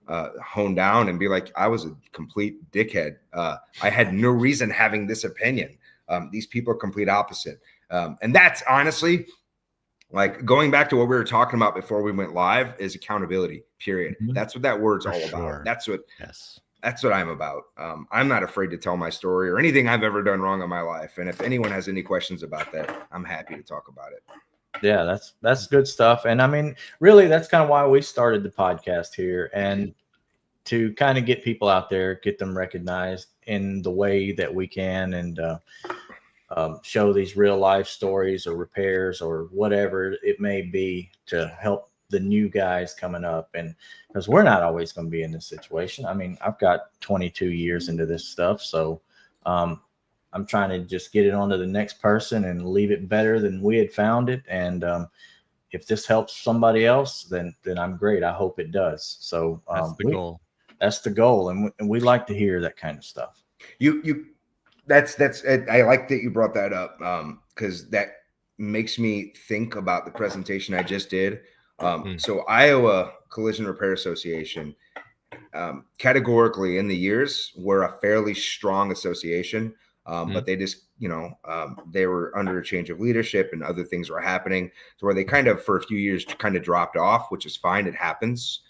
hone down and be like, I was a complete dickhead. I had no reason having this opinion. These people are complete opposite. And that's honestly, like, going back to what we were talking about before we went live, is accountability, period. Mhm. That's what that word's For all sure. about. That's Yes. what I'm about. I'm not afraid to tell my story or anything I've ever done wrong in my life. And if anyone has any questions about that, I'm happy to talk about it. Yeah, that's good stuff. And I mean, really, that's kind of why we started the podcast here, and to kind of get people out there, get them recognized in the way that we can, and show these real life stories or repairs or whatever it may be to help the new guys coming up. And because we're not always going to be in this situation. I mean, I've got 22 years into this stuff, so I'm trying to just get it onto the next person and leave it better than we had found it. And if this helps somebody else, then I'm great. I hope it does. So That's the goal. That's the goal, and we like to hear that kind of stuff. That's I like that you brought that up, because that makes me think about the presentation I just did. So Iowa Collision Repair Association, categorically in the years, were a fairly strong association, but they just, they were under a change of leadership and other things were happening, to where they kind of, for a few years, kind of dropped off, which is fine. It happens.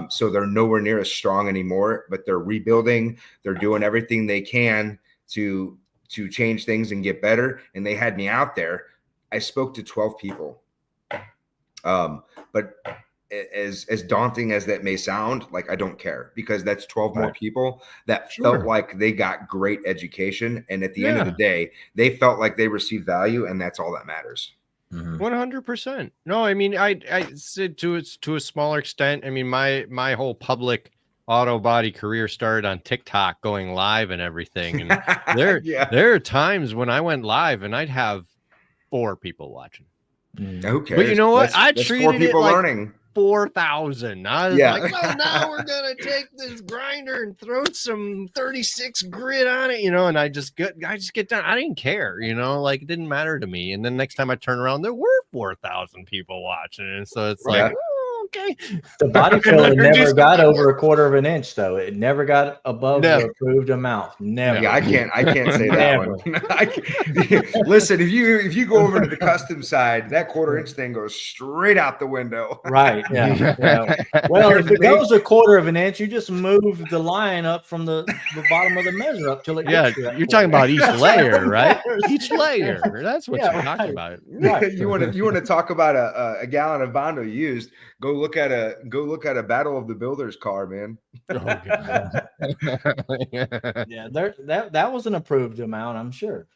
So they're nowhere near as strong anymore, but they're rebuilding. They're doing everything they can to change things and get better. And they had me out there. I spoke to 12 people. But as daunting as that may sound, like, I don't care, because that's 12 more people that felt like they got great education. And at the end of the day, they felt like they received value, and that's all that matters. 100%. No, I mean, I said to a smaller extent. I mean, my whole public auto body career started on TikTok, going live and everything. And there are times when I went live and I'd have 4 people watching. Okay, but you know what? I that's treated 4 people it like learning. 4,000. I was like, well, now we're gonna take this grinder and throw some 36 grit on it, and I just get done. I didn't care, like, it didn't matter to me. And then next time I turn around, there were 4,000 people watching, and so it's like, okay. The body filler never got over a quarter of an inch, though. It never got above the approved amount. Never. Yeah, I can't say that one. Listen, if you go over to the custom side, that quarter-inch thing goes straight out the window. Right. Yeah. Well, if it goes a quarter of an inch, you just move the line up from the bottom of the measure up till it gets to that you're talking about each layer, right? Each layer. That's what you're talking about. Right. You want to talk about a gallon of Bondo used? Go look at a Battle of the Builders car, man. Oh, God. Yeah, that was an approved amount, I'm sure.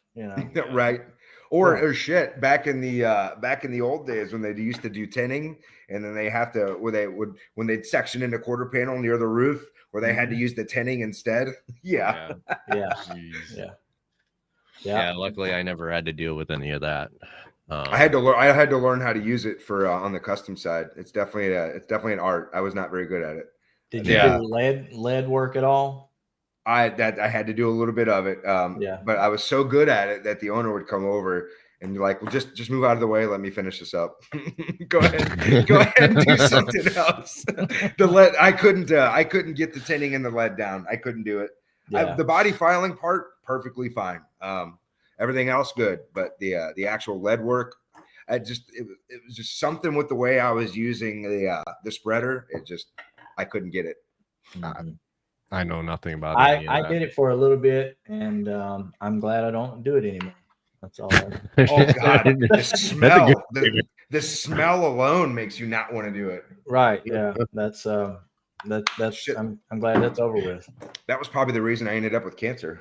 Right. Or shit, back in the old days when they used to do tinning, and then they have to when they'd section in a quarter panel near the roof where they had to use the tinning instead. Yeah. Luckily, I never had to deal with any of that. I had to learn how to use it for on the custom side. It's definitely an art. I was not very good at it. Did you do lead work at all? I had to do a little bit of it. But I was so good at it that the owner would come over and be like, well, just move out of the way. Let me finish this up. Go ahead and do something else. The lead, I couldn't get the tinning and the lead down. I couldn't do it. The body filing part, perfectly fine. Everything else good, but the actual lead work, it was just something with the way I was using the spreader. I couldn't get it. I know nothing about it. I did it for a little bit, and I'm glad I don't do it anymore. That's all. Oh God, the smell! The smell alone makes you not want to do it. Right? Yeah. That's I'm glad that's over with. That was probably the reason I ended up with cancer.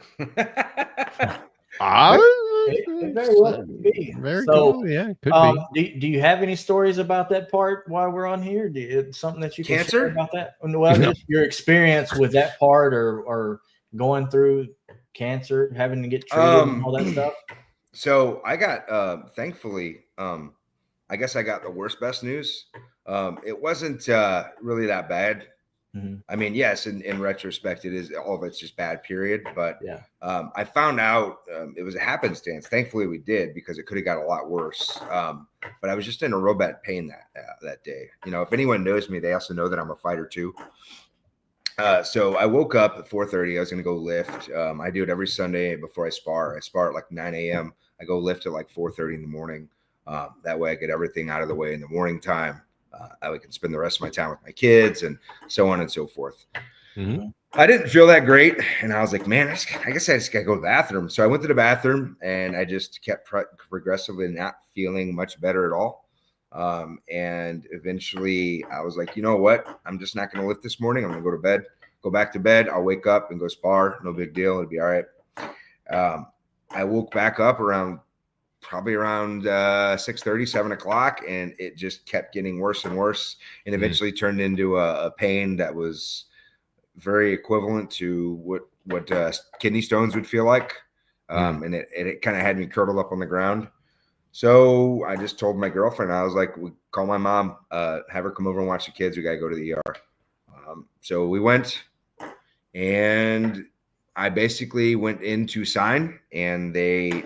It very well could be. Very cool. Yeah, it could be. Do you have any stories about that part while we're on here? Something that you can share about that? Well, just your experience with that part, or going through cancer, having to get treated, and all that stuff. So I got, thankfully, I guess I got the best news. It wasn't really that bad. Mm-hmm. I mean, yes, in retrospect, it is all of it's just bad, period. But I found out it was a happenstance. Thankfully, we did, because it could have got a lot worse. But I was just in a real bad pain that day. If anyone knows me, they also know that I'm a fighter too. So I woke up at 4:30. I was going to go lift. I do it every Sunday before I spar. I spar at like 9 a.m. I go lift at like 4:30 in the morning. That way I get everything out of the way in the morning time. I can spend the rest of my time with my kids and so on and so forth. Mhm. I didn't feel that great. And I was like, man, I guess I just got to go to the bathroom. So I went to the bathroom and I just kept progressively not feeling much better at all. And eventually I was like, you know what? I'm just not going to lift this morning. I'm going to go to bed, go back to bed. I'll wake up and go spar. No big deal. It'll be all right. I woke back up probably around 6:30, 7 o'clock, and it just kept getting worse and worse, and eventually turned into a pain that was very equivalent to what kidney stones would feel like. And it kind of had me curdled up on the ground. So I just told my girlfriend, I was like, call my mom, have her come over and watch the kids. We got to go to the ER. So we went, and I basically went in to sign, and the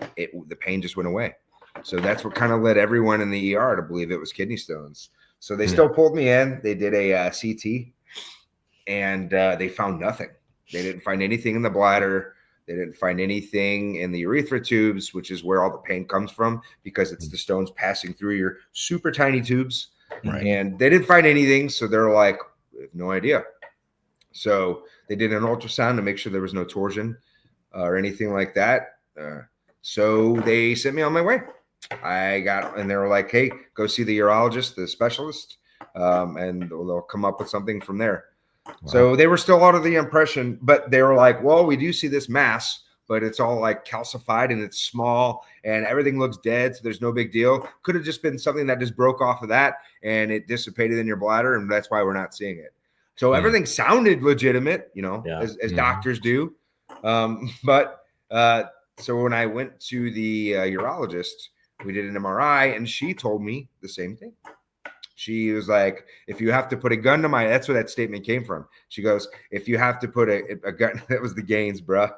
pain just went away. So that's what kind of led everyone in the ER to believe it was kidney stones. So they still pulled me in. They did a CT, and they found nothing. They didn't find anything in the bladder. They didn't find anything in the urethra tubes, which is where all the pain comes from, because it's the stones passing through your super tiny tubes. Right. And they didn't find anything. So they're like, we have no idea. So they did an ultrasound to make sure there was no torsion or anything like that. So they sent me on my way. And they were like, hey, go see the urologist, the specialist, and they'll come up with something from there. Wow. So they were still out of the impression, but they were like, well, we do see this mass, but it's all like calcified and it's small and everything looks dead. So there's no big deal. Could have just been something that just broke off of that and it dissipated in your bladder. And that's why we're not seeing it. So everything sounded legitimate, as doctors do. So when I went to the urologist, we did an MRI and she told me the same thing. She was like, if you have to put a gun to my, that's where that statement came from. She goes, if you have to put a gun, that was the Gaines, bro.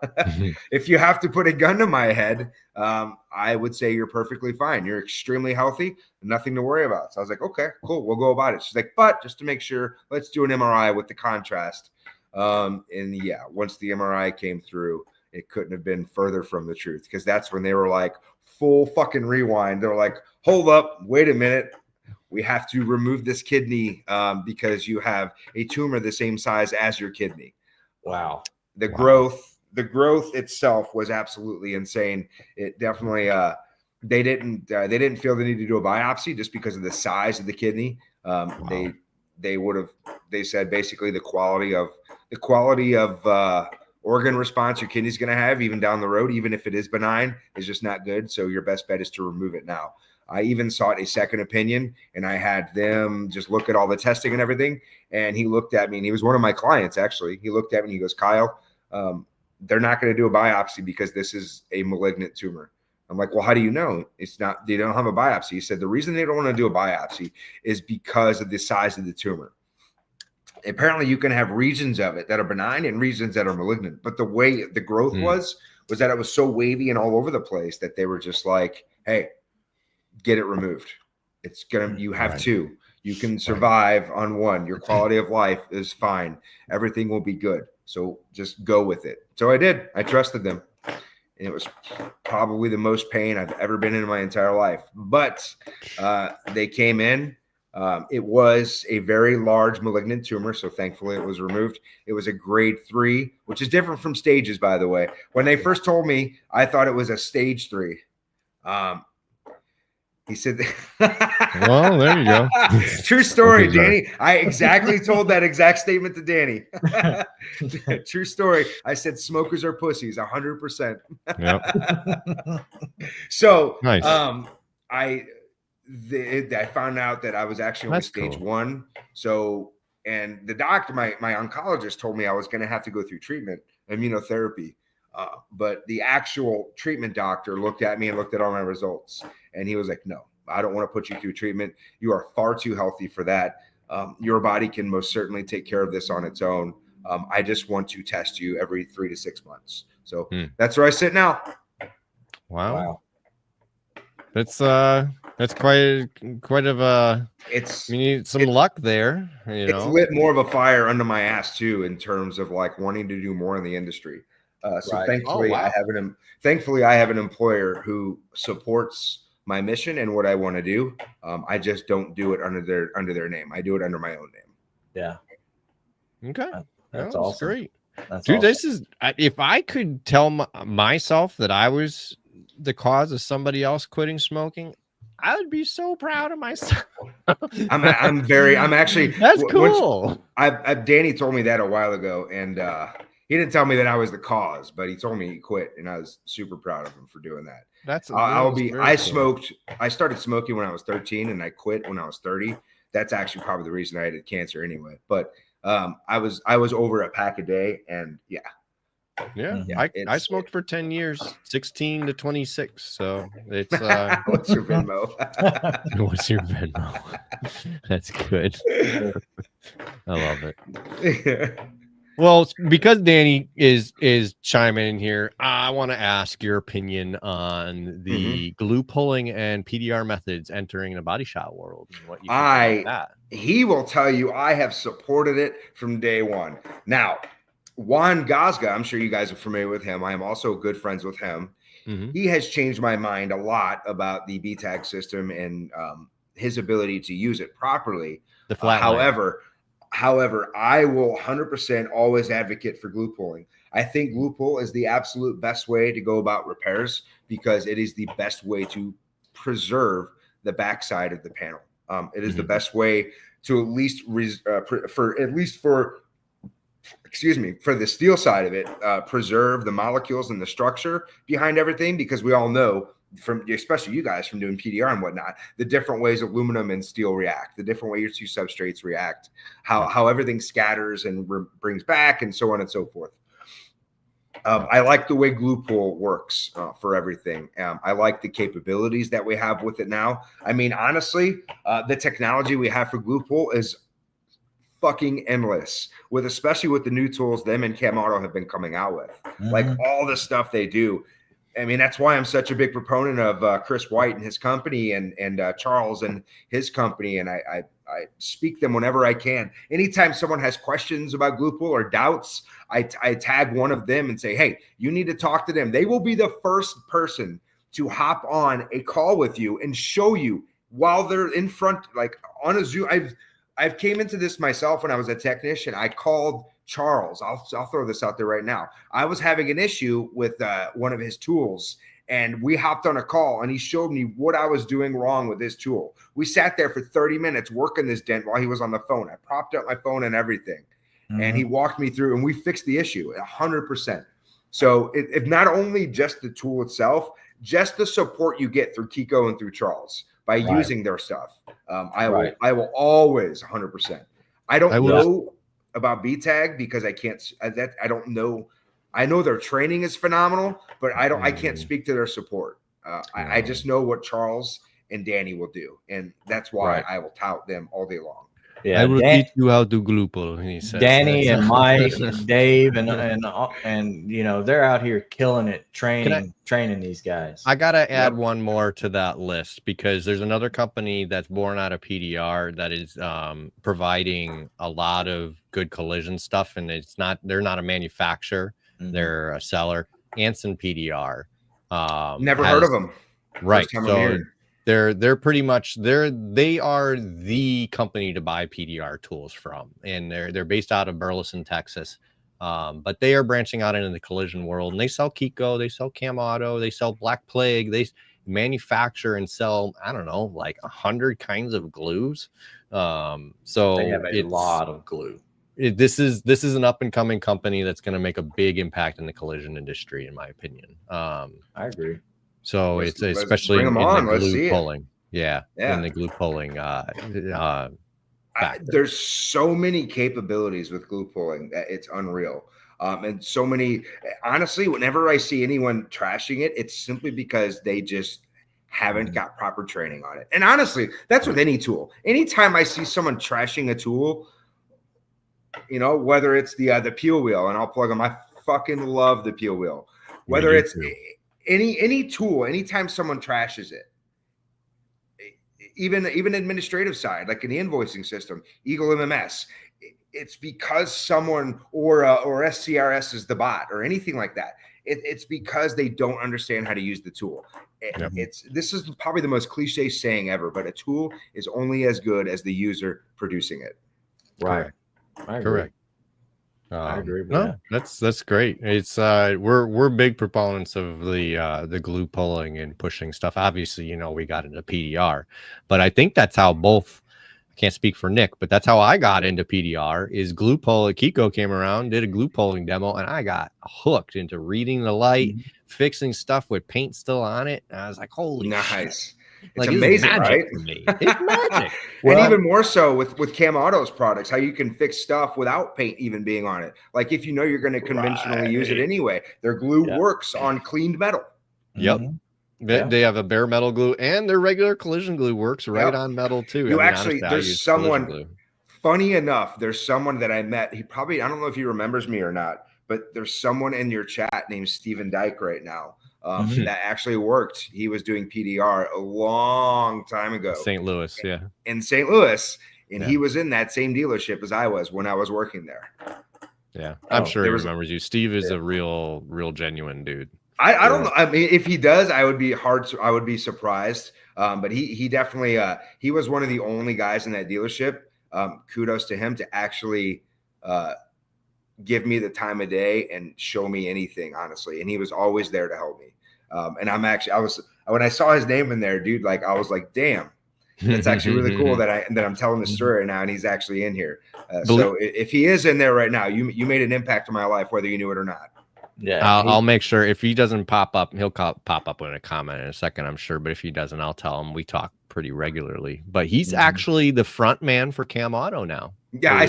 If you have to put a gun to my head, I would say you're perfectly fine. You're extremely healthy, nothing to worry about. So I was like, okay, cool. We'll go about it. She's like, but just to make sure, let's do an MRI with the contrast. And yeah, once the MRI came through, it couldn't have been further from the truth, because that's when they were like, full fucking rewind. They're like, hold up, wait a minute. We have to remove this kidney because you have a tumor the same size as your kidney. Wow. The growth itself was absolutely insane. It definitely they didn't feel the need to do a biopsy just because of the size of the kidney. They said basically the quality of organ response your kidney's going to have even down the road, even if it is benign, is just not good. So your best bet is to remove it now. I even sought a second opinion, and I had them just look at all the testing and everything. And he looked at me, and he was one of my clients, actually. He looked at me and he goes, Kyle, they're not going to do a biopsy because this is a malignant tumor. I'm like, well, how do you know? It's not, they don't have a biopsy. He said, the reason they don't want to do a biopsy is because of the size of the tumor. Apparently you can have regions of it that are benign and regions that are malignant. But the way the growth was that it was so wavy and all over the place that they were just like, hey, get it removed. You have two. You can survive on one. Your quality of life is fine. Everything will be good. So just go with it. So I did. I trusted them. And it was probably the most pain I've ever been in my entire life. But they came in. It was a very large malignant tumor. So thankfully it was removed. It was a grade 3, which is different from stages, by the way. When they first told me, I thought it was a stage 3. He said, well, there you go. True story, Danny. I exactly told that exact statement to Danny. True story. I said, smokers are pussies, 100%. Yep. So nice. I found out that I was actually on stage 1. So, and the doctor, my oncologist told me I was going to have to go through treatment, immunotherapy. But the actual treatment doctor looked at me and looked at all my results. And he was like, no, I don't want to put you through treatment. You are far too healthy for that. Your body can most certainly take care of this on its own. I just want to test you every 3 to 6 months. So that's where I sit now. Wow. That's quite of a, you need some luck there. It's lit more of a fire under my ass too, in terms of like wanting to do more in the industry. So Right. thankfully, Oh, wow. I have an employer who supports my mission and what I want to do. I just don't do it under their name. I do it under my own name. Yeah. Okay. That's No, awesome. great. That's Dude, awesome. this is if I could tell myself that I was the cause of somebody else quitting smoking, I would be so proud of myself. I'm actually That's once cool. Danny told me that a while ago, and he didn't tell me that I was the cause, but he told me he quit, and I was super proud of him for doing that. I started smoking when I was 13, and I quit when I was 30. That's actually probably the reason I had cancer anyway. But I was over a pack a day, and yeah. I smoked for 10 years, 16 to 26. So it's What's your Venmo? what's your Venmo? That's good. I love it. Well, because Danny is chiming in here, I want to ask your opinion on the glue pulling and PDR methods entering the body shop world. And what you think about that? He will tell you I have supported it from day one. Now, Juan Gazga, I'm sure you guys are familiar with him. I am also good friends with him. He has changed my mind a lot about the BTAG system and his ability to use it properly. The flat However, I will 100% always advocate for glue pulling. I think glue pull is the absolute best way to go about repairs because it is the best way to preserve the backside of the panel. It is the best way to at least for the steel side of it, preserve the molecules and the structure behind everything, because we all know especially you guys from doing PDR and whatnot, the different ways aluminum and steel react, the different way your two substrates react, how everything scatters and brings back, and so on and so forth. I like the way glue pull works for everything. I like the capabilities that we have with it now. I mean, honestly, the technology we have for glue pull is fucking endless, especially with the new tools them and Cam Auto have been coming out with. Like all the stuff they do. I mean, that's why I'm such a big proponent of Chris White and his company and Charles and his company. And I speak them whenever I can. Anytime someone has questions about glue pull or doubts, I tag one of them and say, hey, you need to talk to them. They will be the first person to hop on a call with you and show you while they're in front, like on a Zoom. I've came into this myself when I was a technician. I called Charles. I'll throw this out there right now. I was having an issue with one of his tools, and we hopped on a call, and he showed me what I was doing wrong with his tool. We sat there for 30 minutes working this dent while he was on the phone. I propped up my phone and everything, and he walked me through, and we fixed the issue 100%. So if not only just the tool itself, just the support you get through Kiko and through Charles by using their stuff. I will always 100%. I don't know about BTAG because I don't know. I know their training is phenomenal, but I can't speak to their support. I just know what Charles and Danny will do. And that's why I will tout them all day long. Yeah, I will teach you how to glue pull. He says Danny and Mike and Dave and you know, they're out here killing it, training these guys. I gotta add one more to that list because there's another company that's born out of PDR that is providing a lot of good collision stuff, and they're not a manufacturer, they're a seller. Anson PDR. Never heard of them. Right. So they're pretty much they are the company to buy PDR tools from, and they're based out of Burleson, Texas. But they are branching out into the collision world, and they sell Kiko, they sell Cam Auto, they sell Black Plague, they manufacture and sell, I don't know, like 100 kinds of glues. So they have a lot of glue. This is an up and coming company that's going to make a big impact in the collision industry, in my opinion. I agree. So it's especially in the glue pulling. In the glue pulling. There's so many capabilities with glue pulling that it's unreal. And so many, honestly, whenever I see anyone trashing it, it's simply because they just haven't got proper training on it. And honestly, that's with any tool. Anytime I see someone trashing a tool, you know, whether it's the peel wheel, and I'll plug them, I fucking love the peel wheel. Whether it's any tool, anytime someone trashes it, even administrative side, like in the invoicing system, Eagle MMS, it's because someone or SCRS is the bot or anything like that. It's because they don't understand how to use the tool. Yep. This is probably the most cliche saying ever, but a tool is only as good as the user producing it. Right. I agree. Correct. I agree with No, that's great. It's we're big proponents of the glue pulling and pushing stuff. Obviously, you know, we got into PDR, but I think that's how both. I can't speak for Nick, but that's how I got into PDR. Is glue pull. Kiko came around, did a glue pulling demo, and I got hooked into reading the light, fixing stuff with paint still on it. And I was like, holy Nice. shit. It's Like, amazing, it's magic right? to me. It's magic. And even more so with Cam Auto's products, how you can fix stuff without paint even being on it. Like if you know you're going to conventionally use it anyway, their glue works on cleaned metal. Yep. They have a bare metal glue, and their regular collision glue works right on metal too. You I mean, actually, honestly, there's someone, funny enough, there's someone that I met. He probably, I don't know if he remembers me or not, but there's someone in your chat named Steven Dyke right now. That actually worked. He was doing PDR a long time ago. St. Louis, in St. Louis. And he was in that same dealership as I was when I was working there. Yeah. I'm sure he remembers you. Steve is a real genuine dude. I don't know. I mean, if he does, I would be surprised. But he definitely, he was one of the only guys in that dealership. Kudos to him to actually, give me the time of day and show me anything, honestly. And he was always there to help me. And when I saw his name in there, dude, like, I was like, damn, that's actually really cool that I'm telling the story right now. And he's actually in here. So if he is in there right now, you made an impact in my life, whether you knew it or not. Yeah. I'll make sure if he doesn't pop up, he'll pop up in a comment in a second, I'm sure. But if he doesn't, I'll tell him. We talk pretty regularly, but he's actually the front man for Cam Auto now. Yeah,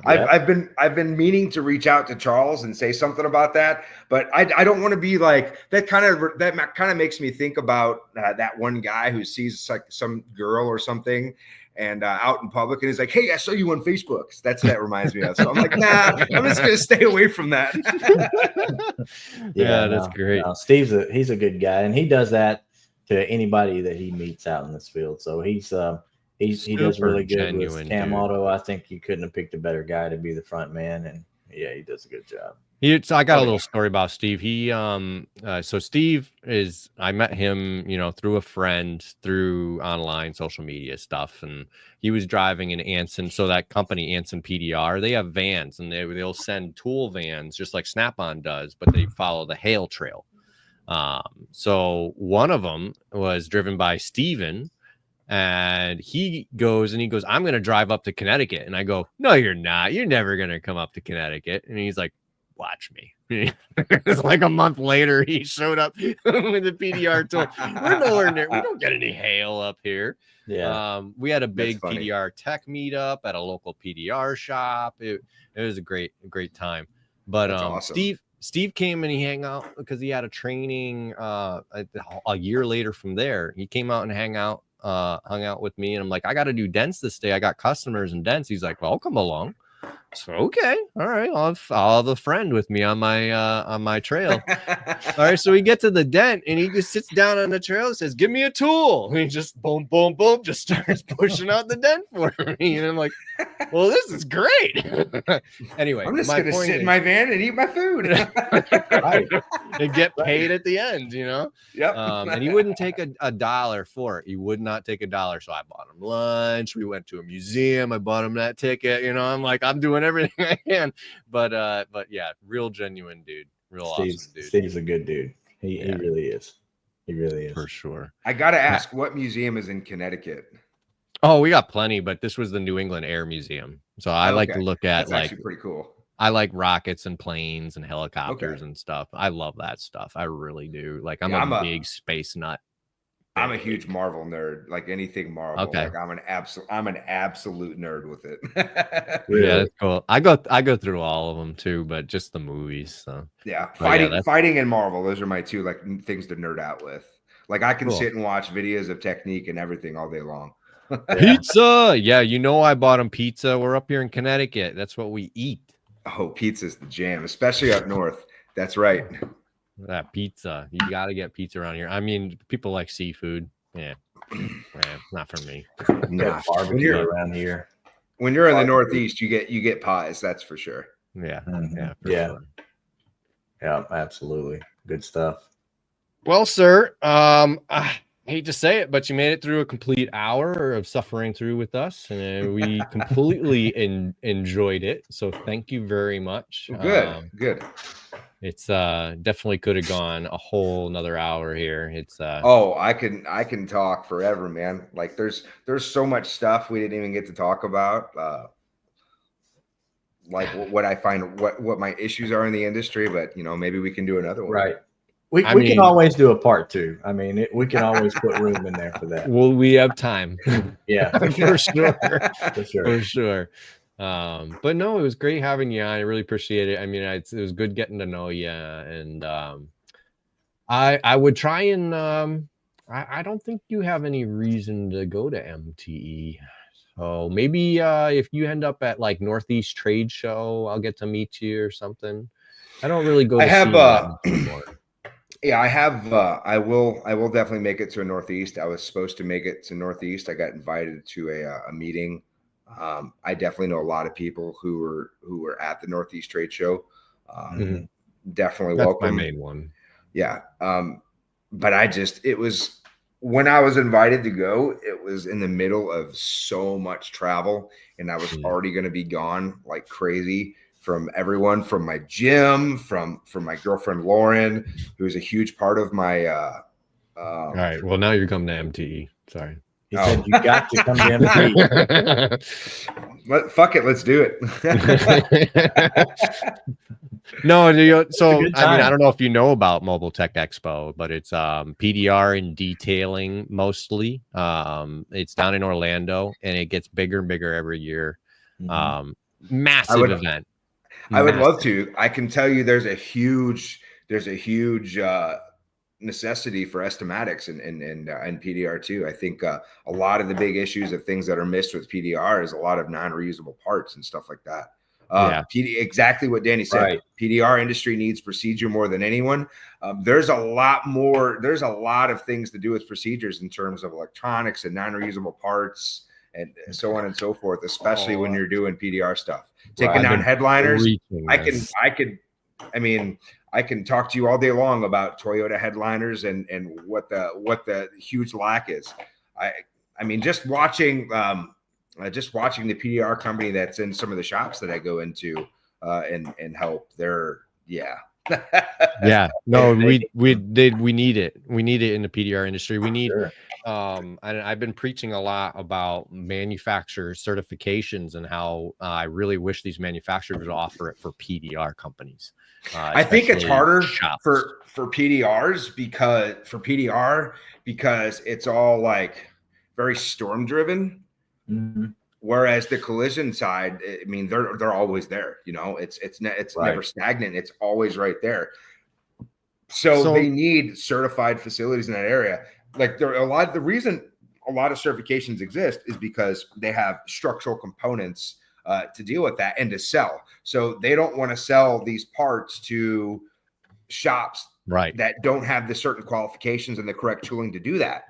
I've been meaning to reach out to Charles and say something about that, but I don't want to be like that. Kind of makes me think about that one guy who sees like some girl or something and out in public and he's like, "Hey, I saw you on Facebook." That reminds me of. So I'm like, nah, I'm just gonna stay away from that. That's great. No, he's a good guy, and he does that to anybody that he meets out in this field. So he does really good with Cam Auto. I think you couldn't have picked a better guy to be the front man, and he does a good job. So I got a little story about Steve. So Steve I met him, through a friend, through online social media stuff, and he was driving an Anson. So that company, Anson PDR, they have vans, and they'll send tool vans just like Snap-on does, but they follow the hail trail. So one of them was driven by Steven, and he goes, "I'm going to drive up to Connecticut." And I go, "No, you're not. You're never going to come up to Connecticut." And he's like, "Watch me." It's like a month later, he showed up with the PDR tool. We're nowhere near. We don't get any hail up here. Yeah. We had a big PDR tech meetup at a local PDR shop. It was a great time. But awesome. Steve came and he hung out because he had a training a year later from there. He came out and hung out with me, and I'm like, "I got to do dents this day. I got customers and dents." He's like, "Well, I'll come along." So okay, all right, I'll have a friend with me on my trail. All right, so we get to the dent, and he just sits down on the trail and says, "Give me a tool." And he just boom, boom, boom, just starts pushing out the dent for me, and I'm like, "Well, this is great." Anyway, I'm just gonna sit in my van and eat my food and get paid at the end, Yep. And he wouldn't take a dollar for it. He would not take a dollar. So I bought him lunch. We went to a museum. I bought him that ticket. I'm like, I'm doing everything I can. But yeah, real genuine dude. Awesome dude. Steve's a good dude. He really is. He really is. For sure. I gotta ask, what museum is in Connecticut? Oh, we got plenty, but this was the New England Air Museum. So I like to look at That's actually pretty cool. I like rockets and planes and helicopters and stuff. I love that stuff. I really do. Like I'm a big space nut. I'm a huge Marvel nerd. Like anything Marvel. Okay. Like I'm an absolute nerd with it. Really? Yeah, that's cool. I go through all of them too, but just the movies. So yeah, fighting and Marvel. Those are my two like things to nerd out with. Like I can sit and watch videos of technique and everything all day long. Pizza. Yeah, I bought him pizza. We're up here in Connecticut. That's what we eat. Oh, pizza's the jam, especially up north. That's right. That pizza. You got to get pizza around here. I mean, people like seafood. Yeah. Not for me. Barbecue around here. When you're in the Northeast, you get pies. That's for sure. Yeah, Mhm. yeah, for Yeah. sure. Yeah, absolutely. Good stuff. Well, sir, I hate to say it, but you made it through a complete hour of suffering through with us, and we completely enjoyed it. So thank you very much. Good, good. It's definitely could have gone a whole another hour here. It's Oh, I can talk forever, man. Like there's so much stuff we didn't even get to talk about. Like what I find, what my issues are in the industry, but maybe we can do another one. Right. We I can mean- always do a part 2. I mean, we can always put room in there for that. well, we have time. Yeah, for sure. for sure. For sure. But no, it was great having you on. I really appreciate it. I mean, it was good getting to know you, and I would try and I don't think you have any reason to go to MTE. So maybe if you end up at like Northeast Trade Show, I'll get to meet you or something. I don't really go to I have, see that anymore. Yeah, I have. I will definitely make it to Northeast. I was supposed to make it to Northeast. I got invited to a meeting. I definitely know a lot of people who were at the Northeast Trade Show. Definitely That's welcome. my main one. Yeah. But it was when I was invited to go, it was in the middle of so much travel, and I was already going to be gone like crazy from everyone, from my gym, from my girlfriend Lauren, who's a huge part of my. All right. Well, now you're coming to MTE. Sorry. He said you got to come to MTE. Fuck it, let's do it. No, so good I mean, I time. don't know if you know about Mobile Tech Expo, but it's PDR and detailing mostly. It's down in Orlando, and it gets bigger and bigger every year. Massive event. I would love to. I can tell you there's a huge necessity for estimatics and PDR too. I think a lot of the big issues of things that are missed with PDR is a lot of non-reusable parts and stuff like that. Exactly what Danny said. Right. PDR industry needs procedure more than anyone. There's a lot of things to do with procedures in terms of electronics and non-reusable parts and so on and so forth, especially when you're doing PDR stuff. Taking down headliners. I can talk to you all day long about Toyota headliners and what the huge lack is. I mean, just watching the PDR company that's in some of the shops that I go into and help. Yeah. No, we need it. We need it in the PDR industry. We need and I've been preaching a lot about manufacturer certifications and how I really wish these manufacturers would offer it for PDR companies. I think it's harder shops. for PDRs because it's all like very storm driven. Whereas the collision side, I mean, they're always there. It's never stagnant. It's always right there. So they need certified facilities in that area. Like the reason a lot of certifications exist is because they have structural components to deal with that and to sell. So they don't want to sell these parts to shops that don't have the certain qualifications and the correct tooling to do that.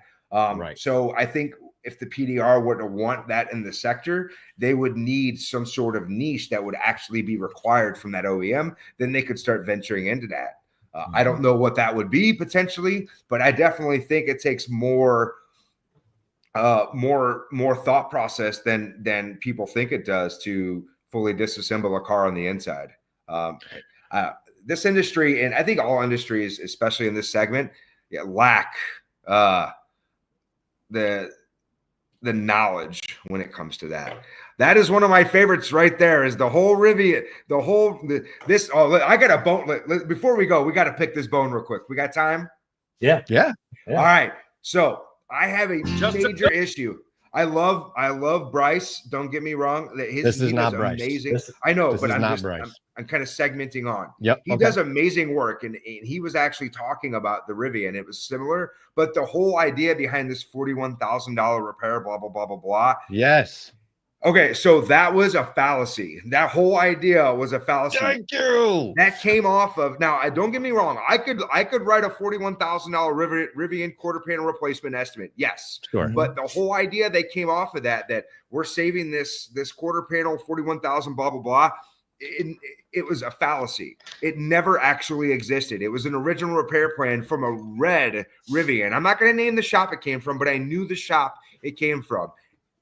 So I think if the PDR were to want that in the sector, they would need some sort of niche that would actually be required from that OEM. Then they could start venturing into that. I don't know what that would be potentially, but I definitely think it takes more thought process than people think it does to fully disassemble a car on the inside. This industry, and I think all industries, especially in this segment, lack the knowledge when it comes to that. That is one of my favorites right there, is the whole Rivian, I got a bone. Before we go, we got to pick this bone real quick. We got time? Yeah. All right. So I have a major issue. I love Bryce. Don't get me wrong. This is not Bryce. Amazing. I know, but I'm kind of segmenting on. He does amazing work, and he was actually talking about the Rivian. It was similar, but the whole idea behind this $41,000 repair, blah blah blah blah blah. Yes. Okay, so that was a fallacy. That whole idea was a fallacy. Thank you. That came off of, now I don't get me wrong, I could write a $41,000 Rivian quarter panel replacement estimate. Yes. Sure. But the whole idea they came off of that we're saving this quarter panel 41,000 blah blah blah. It was a fallacy. It never actually existed. It was an original repair plan from a red Rivian. I'm not going to name the shop it came from, but I knew the shop it came from.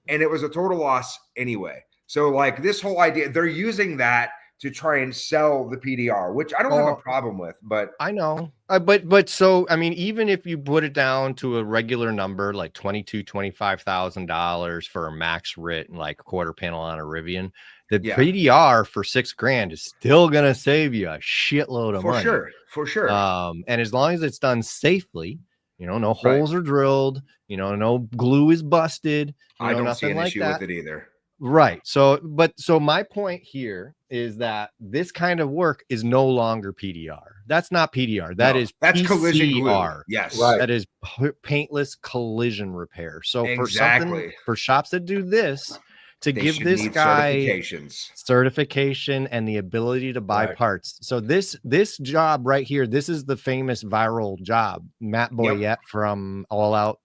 And it was a total loss anyway. So like this whole idea, they're using that to try and sell the PDR, which I don't have a problem with, but I know. But so, I mean, even if you put it down to a regular number, like $25,000 for a max writ, like quarter panel on a Rivian, the PDR for $6,000 is still going to save you a shitload of money. For sure. And as long as it's done safely, you know, no holes are drilled, you know, no glue is busted. I don't see nothing an like issue that. with it either. Right. So my point here is that this kind of work is no longer PDR. That's not PDR. That's PCR. Collision glue. Yes. Right. That is paintless collision repair. So for shops that do this, to give this guy certification and the ability to buy parts. So this job right here, this is the famous viral job. Matt Boyette from All Out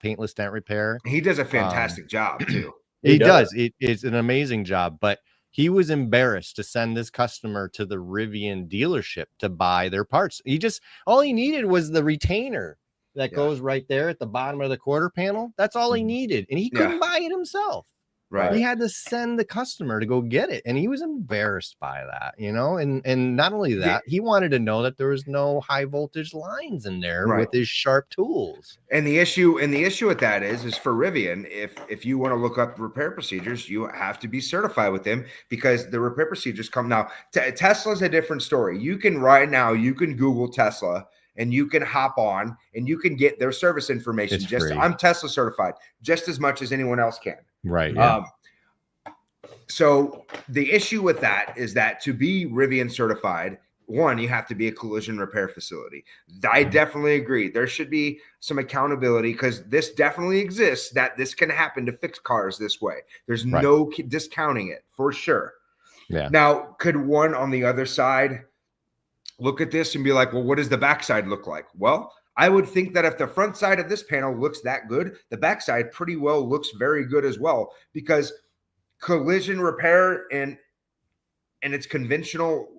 Paintless Dent Repair. He does a fantastic job too. He does. It's an amazing job, but he was embarrassed to send this customer to the Rivian dealership to buy their parts. All he needed was the retainer that goes right there at the bottom of the quarter panel. That's all he needed. And he couldn't buy it himself. Right. He had to send the customer to go get it. And he was embarrassed by that, you know, and not only that, he wanted to know that there was no high voltage lines in there with his sharp tools. And the issue with that is for Rivian, if you want to look up repair procedures, you have to be certified with them because the repair procedures come now. Tesla's a different story. You can Google Tesla and you can hop on and you can get their service information. I'm Tesla certified just as much as anyone else can. Right. Yeah. So the issue with that is that to be Rivian certified, one, you have to be a collision repair facility. I definitely agree. There should be some accountability because this definitely exists that this can happen to fix cars this way. There's no discounting it for sure. Yeah. Now, could one on the other side look at this and be like, well, what does the backside look like? Well, I would think that if the front side of this panel looks that good, the backside pretty well looks very good as well, because collision repair and its conventional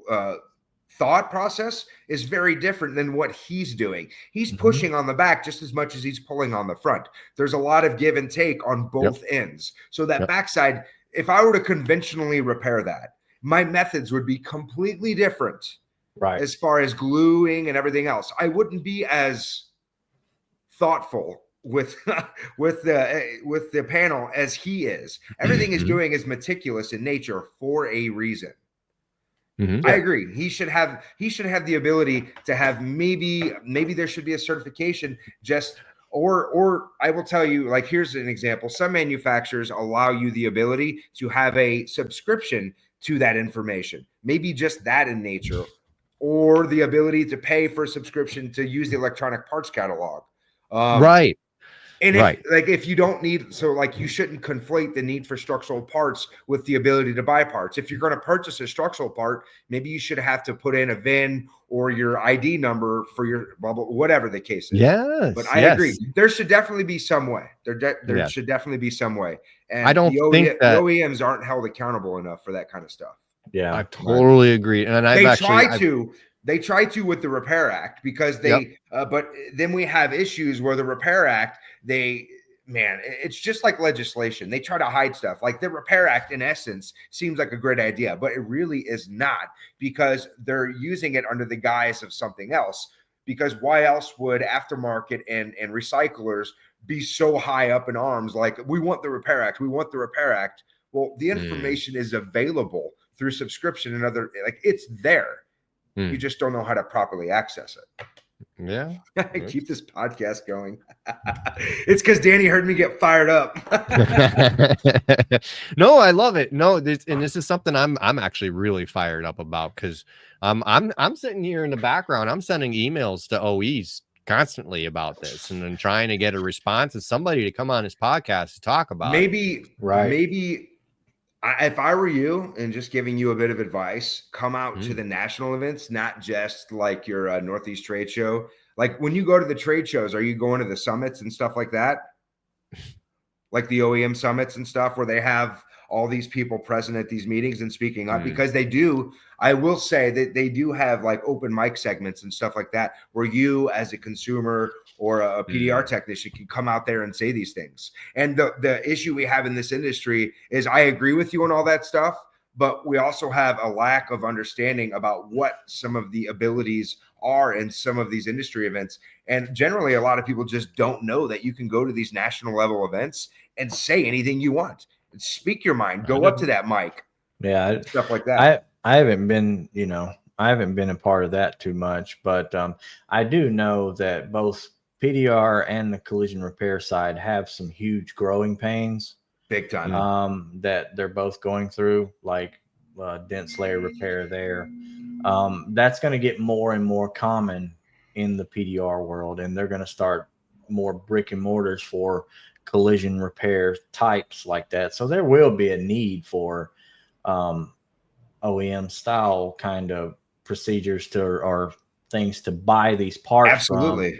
thought process is very different than what he's doing. He's pushing on the back just as much as he's pulling on the front. There's a lot of give and take on both ends. So that backside, if I were to conventionally repair that, my methods would be completely different. Right. As far as gluing and everything else, I wouldn't be as thoughtful with the panel as he is. Everything he's doing is meticulous in nature for a reason. I agree. He should have the ability to have maybe there should be a certification or I will tell you, like, here's an example. Some manufacturers allow you the ability to have a subscription to that information, maybe just that in nature, or the ability to pay for a subscription to use the electronic parts catalog. Right. And if you don't need, so like you shouldn't conflate the need for structural parts with the ability to buy parts. If you're going to purchase a structural part, maybe you should have to put in a VIN or your ID number for your bubble, whatever the case is. Yes. But I agree. There should definitely be some way. There should definitely be some way. And I don't think that the OEMs aren't held accountable enough for that kind of stuff. Yeah, I totally agree. And they try to with the Repair Act because but then we have issues where the Repair Act, it's just like legislation. They try to hide stuff. Like the Repair Act, in essence, seems like a great idea, but it really is not, because they're using it under the guise of something else. Because why else would aftermarket and recyclers be so high up in arms? Like, we want the Repair Act. We want the Repair Act. Well, the information is available through subscription and other, like, it's there. You just don't know how to properly access it. Yeah. Keep this podcast going. It's because Danny heard me get fired up. No, I love it. No, this is something I'm actually really fired up about, because I'm sitting here in the background. I'm sending emails to OEs constantly about this and then trying to get a response and somebody to come on his podcast to talk about it. Maybe if I were you and just giving you a bit of advice, come out to the national events, not just like your Northeast trade show. Like when you go to the trade shows, are you going to the summits and stuff like that? Like the OEM summits and stuff where they have all these people present at these meetings and speaking up, because they do. I will say that they do have like open mic segments and stuff like that where you as a consumer or a PDR technician can come out there and say these things. And the issue we have in this industry is I agree with you on all that stuff, but we also have a lack of understanding about what some of the abilities are in some of these industry events. And generally, a lot of people just don't know that you can go to these national level events and say anything you want. Speak your mind, go up to that mic. Yeah. Stuff like that. I haven't been, I haven't been a part of that too much, but I do know that both PDR and the collision repair side have some huge growing pains. Big time. That they're both going through, like dense layer repair there. That's going to get more and more common in the PDR world, and they're going to start more brick and mortars for collision repair types like that. So there will be a need for OEM style kind of procedures or things to buy these parts. Absolutely.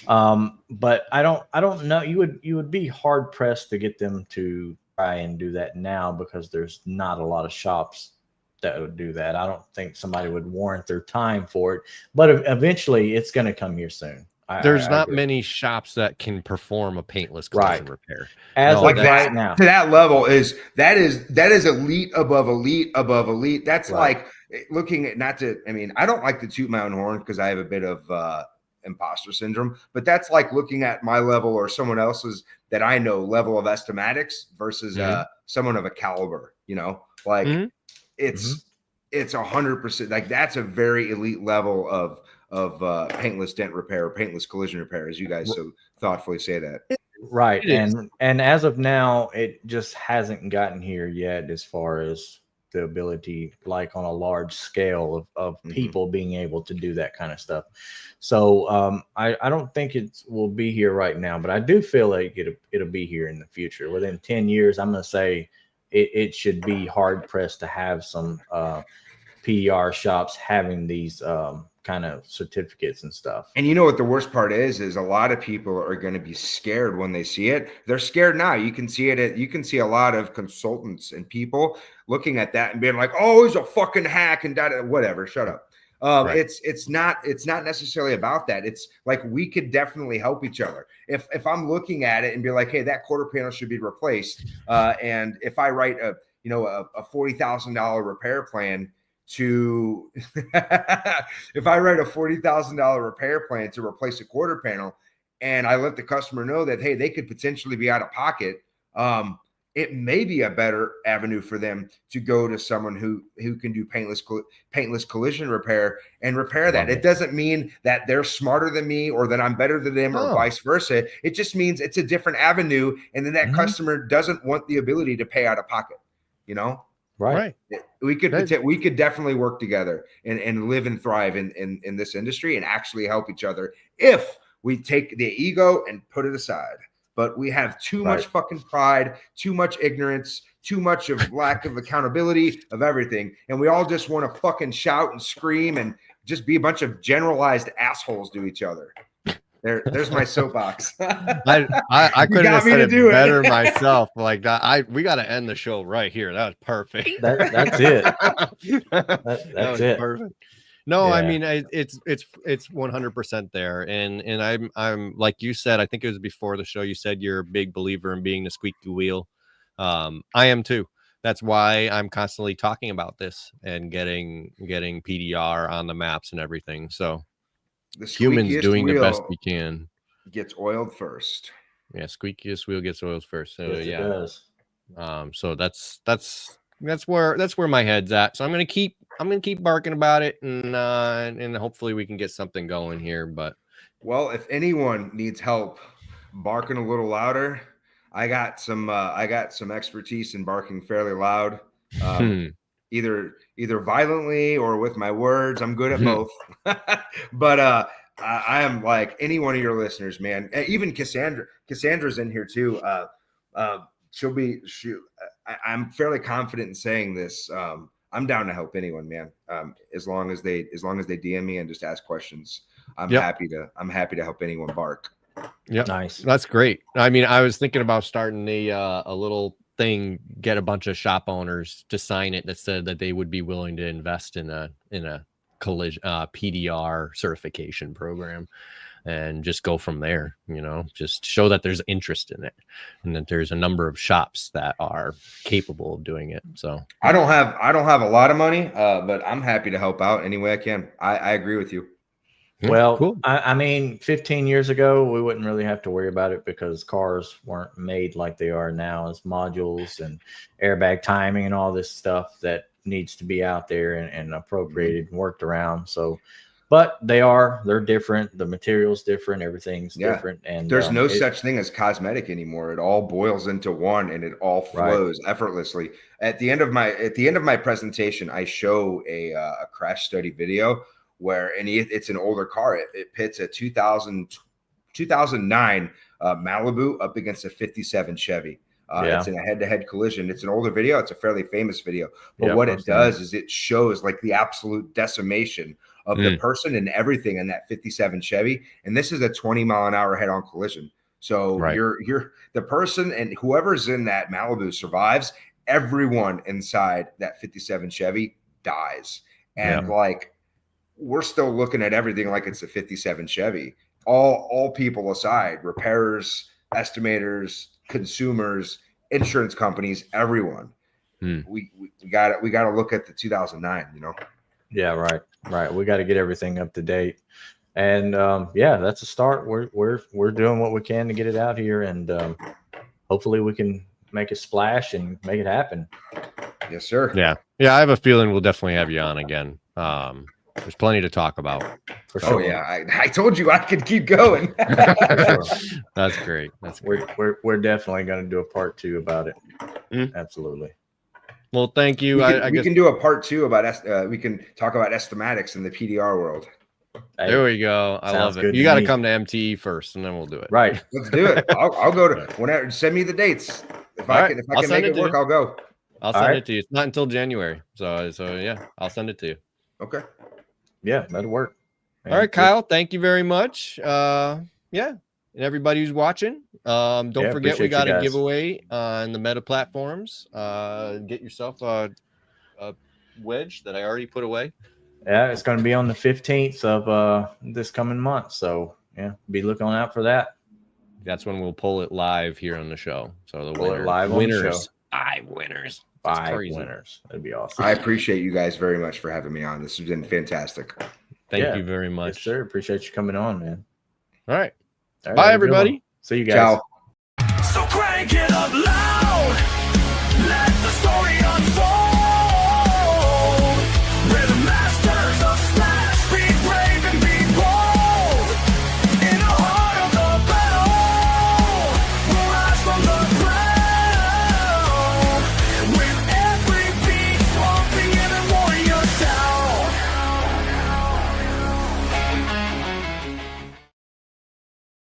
But I don't know. You would be hard pressed to get them to try and do that now, because there's not a lot of shops that would do that. I don't think somebody would warrant their time for it, but eventually it's going to come here soon. There's not many shops that can perform a paintless collision repair. As like of that right now, to that level is elite above elite above elite. That's like looking at, I don't like to toot my own horn because I have a bit of imposter syndrome, but that's like looking at my level or someone else's that I know level of estimatics versus someone of a caliber, it's 100%. Like that's a very elite level of paintless dent repair, or paintless collision repair, as you guys so thoughtfully say that. Right. And as of now, it just hasn't gotten here yet, as far as the ability, like on a large scale of people being able to do that kind of stuff. So I don't think it will be here right now, but I do feel like it'll be here in the future. Within 10 years, I'm going to say it should be hard pressed to have some PDR shops having these kind of certificates and stuff. And you know what the worst part is a lot of people are going to be scared when they see it. They're scared now. You can see it. You can see a lot of consultants and people looking at that and being like, "Oh, he's a fucking hack," and whatever. Shut up. It's not necessarily about that. It's like we could definitely help each other. If I'm looking at it and be like, "Hey, that quarter panel should be replaced," and if I write a $40,000 repair plan to if I write a $40,000 repair plan to replace a quarter panel, and I let the customer know that, hey, they could potentially be out of pocket, it may be a better avenue for them to go to someone who can do paintless collision repair and repair that. It doesn't mean that they're smarter than me or that I'm better than them or vice versa. It just means it's a different avenue, and then that customer doesn't want the ability to pay out of pocket, Right. We could definitely work together and live and thrive in this industry and actually help each other if we take the ego and put it aside. But we have too much fucking pride, too much ignorance, too much of lack of accountability of everything. And we all just want to fucking shout and scream and just be a bunch of generalized assholes to each other. There's my soapbox. I couldn't have said it better myself. Like that, we got to end the show right here. That was perfect. That's it. That's it. Perfect. No, I mean it's 100% there, and I'm like you said. I think it was before the show. You said you're a big believer in being the squeaky wheel. I am too. That's why I'm constantly talking about this and getting PDR on the maps and everything. So. The humans doing the best we can. Gets oiled first. Yeah, squeakiest wheel gets oiled first. So yes, it does. So that's where my head's at. So I'm gonna keep barking about it, and hopefully we can get something going here. But if anyone needs help barking a little louder, I got some expertise in barking fairly loud. Either violently or with my words. I'm good at both. But I am like any one of your listeners, man. Even Cassandra's in here too. I'm fairly confident in saying this. I'm down to help anyone, man. As long as they DM me and just ask questions, I'm happy to help anyone bark. Yeah, Nice. That's great. I mean, I was thinking about starting a little thing, get a bunch of shop owners to sign it that said that they would be willing to invest in a collision PDR certification program, and just go from there. Just show that there's interest in it, and that there's a number of shops that are capable of doing it. So I don't have a lot of money, but I'm happy to help out any way I can. I agree with you. Well, cool. I mean, 15 years ago, we wouldn't really have to worry about it because cars weren't made like they are now, as modules and airbag timing and all this stuff that needs to be out there and appropriated and worked around. So, but they're different. The material's different. Everything's different. And there's no such thing as cosmetic anymore. It all boils into one, and it all flows effortlessly. At the end of my presentation, I show a crash study video where, and it's an older car. It pits a 2009 Malibu up against a 57 Chevy. It's in a head-to-head collision. It's an older video. It's a fairly famous video. But what it does is it shows like the absolute decimation of the person and everything in that 57 Chevy. And this is a 20-mile-an-hour head-on collision. So you're the person, and whoever's in that Malibu survives. Everyone inside that 57 Chevy dies. And we're still looking at everything like it's a 57 Chevy. All people aside, repairers, estimators, consumers, insurance companies, everyone. We got to look at the 2009. Yeah, right. We got to get everything up to date, and that's a start. We're doing what we can to get it out here, and hopefully we can make a splash and make it happen. Yes, sir. Yeah. I have a feeling we'll definitely have you on again. There's plenty to talk about. For sure. Oh yeah, I told you I could keep going. That's great. We're definitely going to do a part 2 about it. Absolutely. Well, thank you. We can do a part 2 about we can talk about estimatics in the PDR world. Hey, there we go. I love it. You got to come to MTE first, and then we'll do it. Right. Let's do it. I'll go to whenever. Send me the dates. If I can make it work, I'll go. I'll send it to you. It's not until January, so yeah, I'll send it to you. Okay. Yeah, that'll work. All right, Kyle. Thank you very much. And everybody who's watching, don't forget we got a giveaway on the Meta platforms. Get yourself a wedge that I already put away. Yeah, it's going to be on the 15th of this coming month. So be looking out for that. That's when we'll pull it live here on the show. So the winners. 5 winners. 5 winners. That'd be awesome. I appreciate you guys very much for having me on. This has been fantastic. Thank you very much. Yes, sir. Appreciate you coming on, man. All right. Bye, everybody. See you guys. Ciao.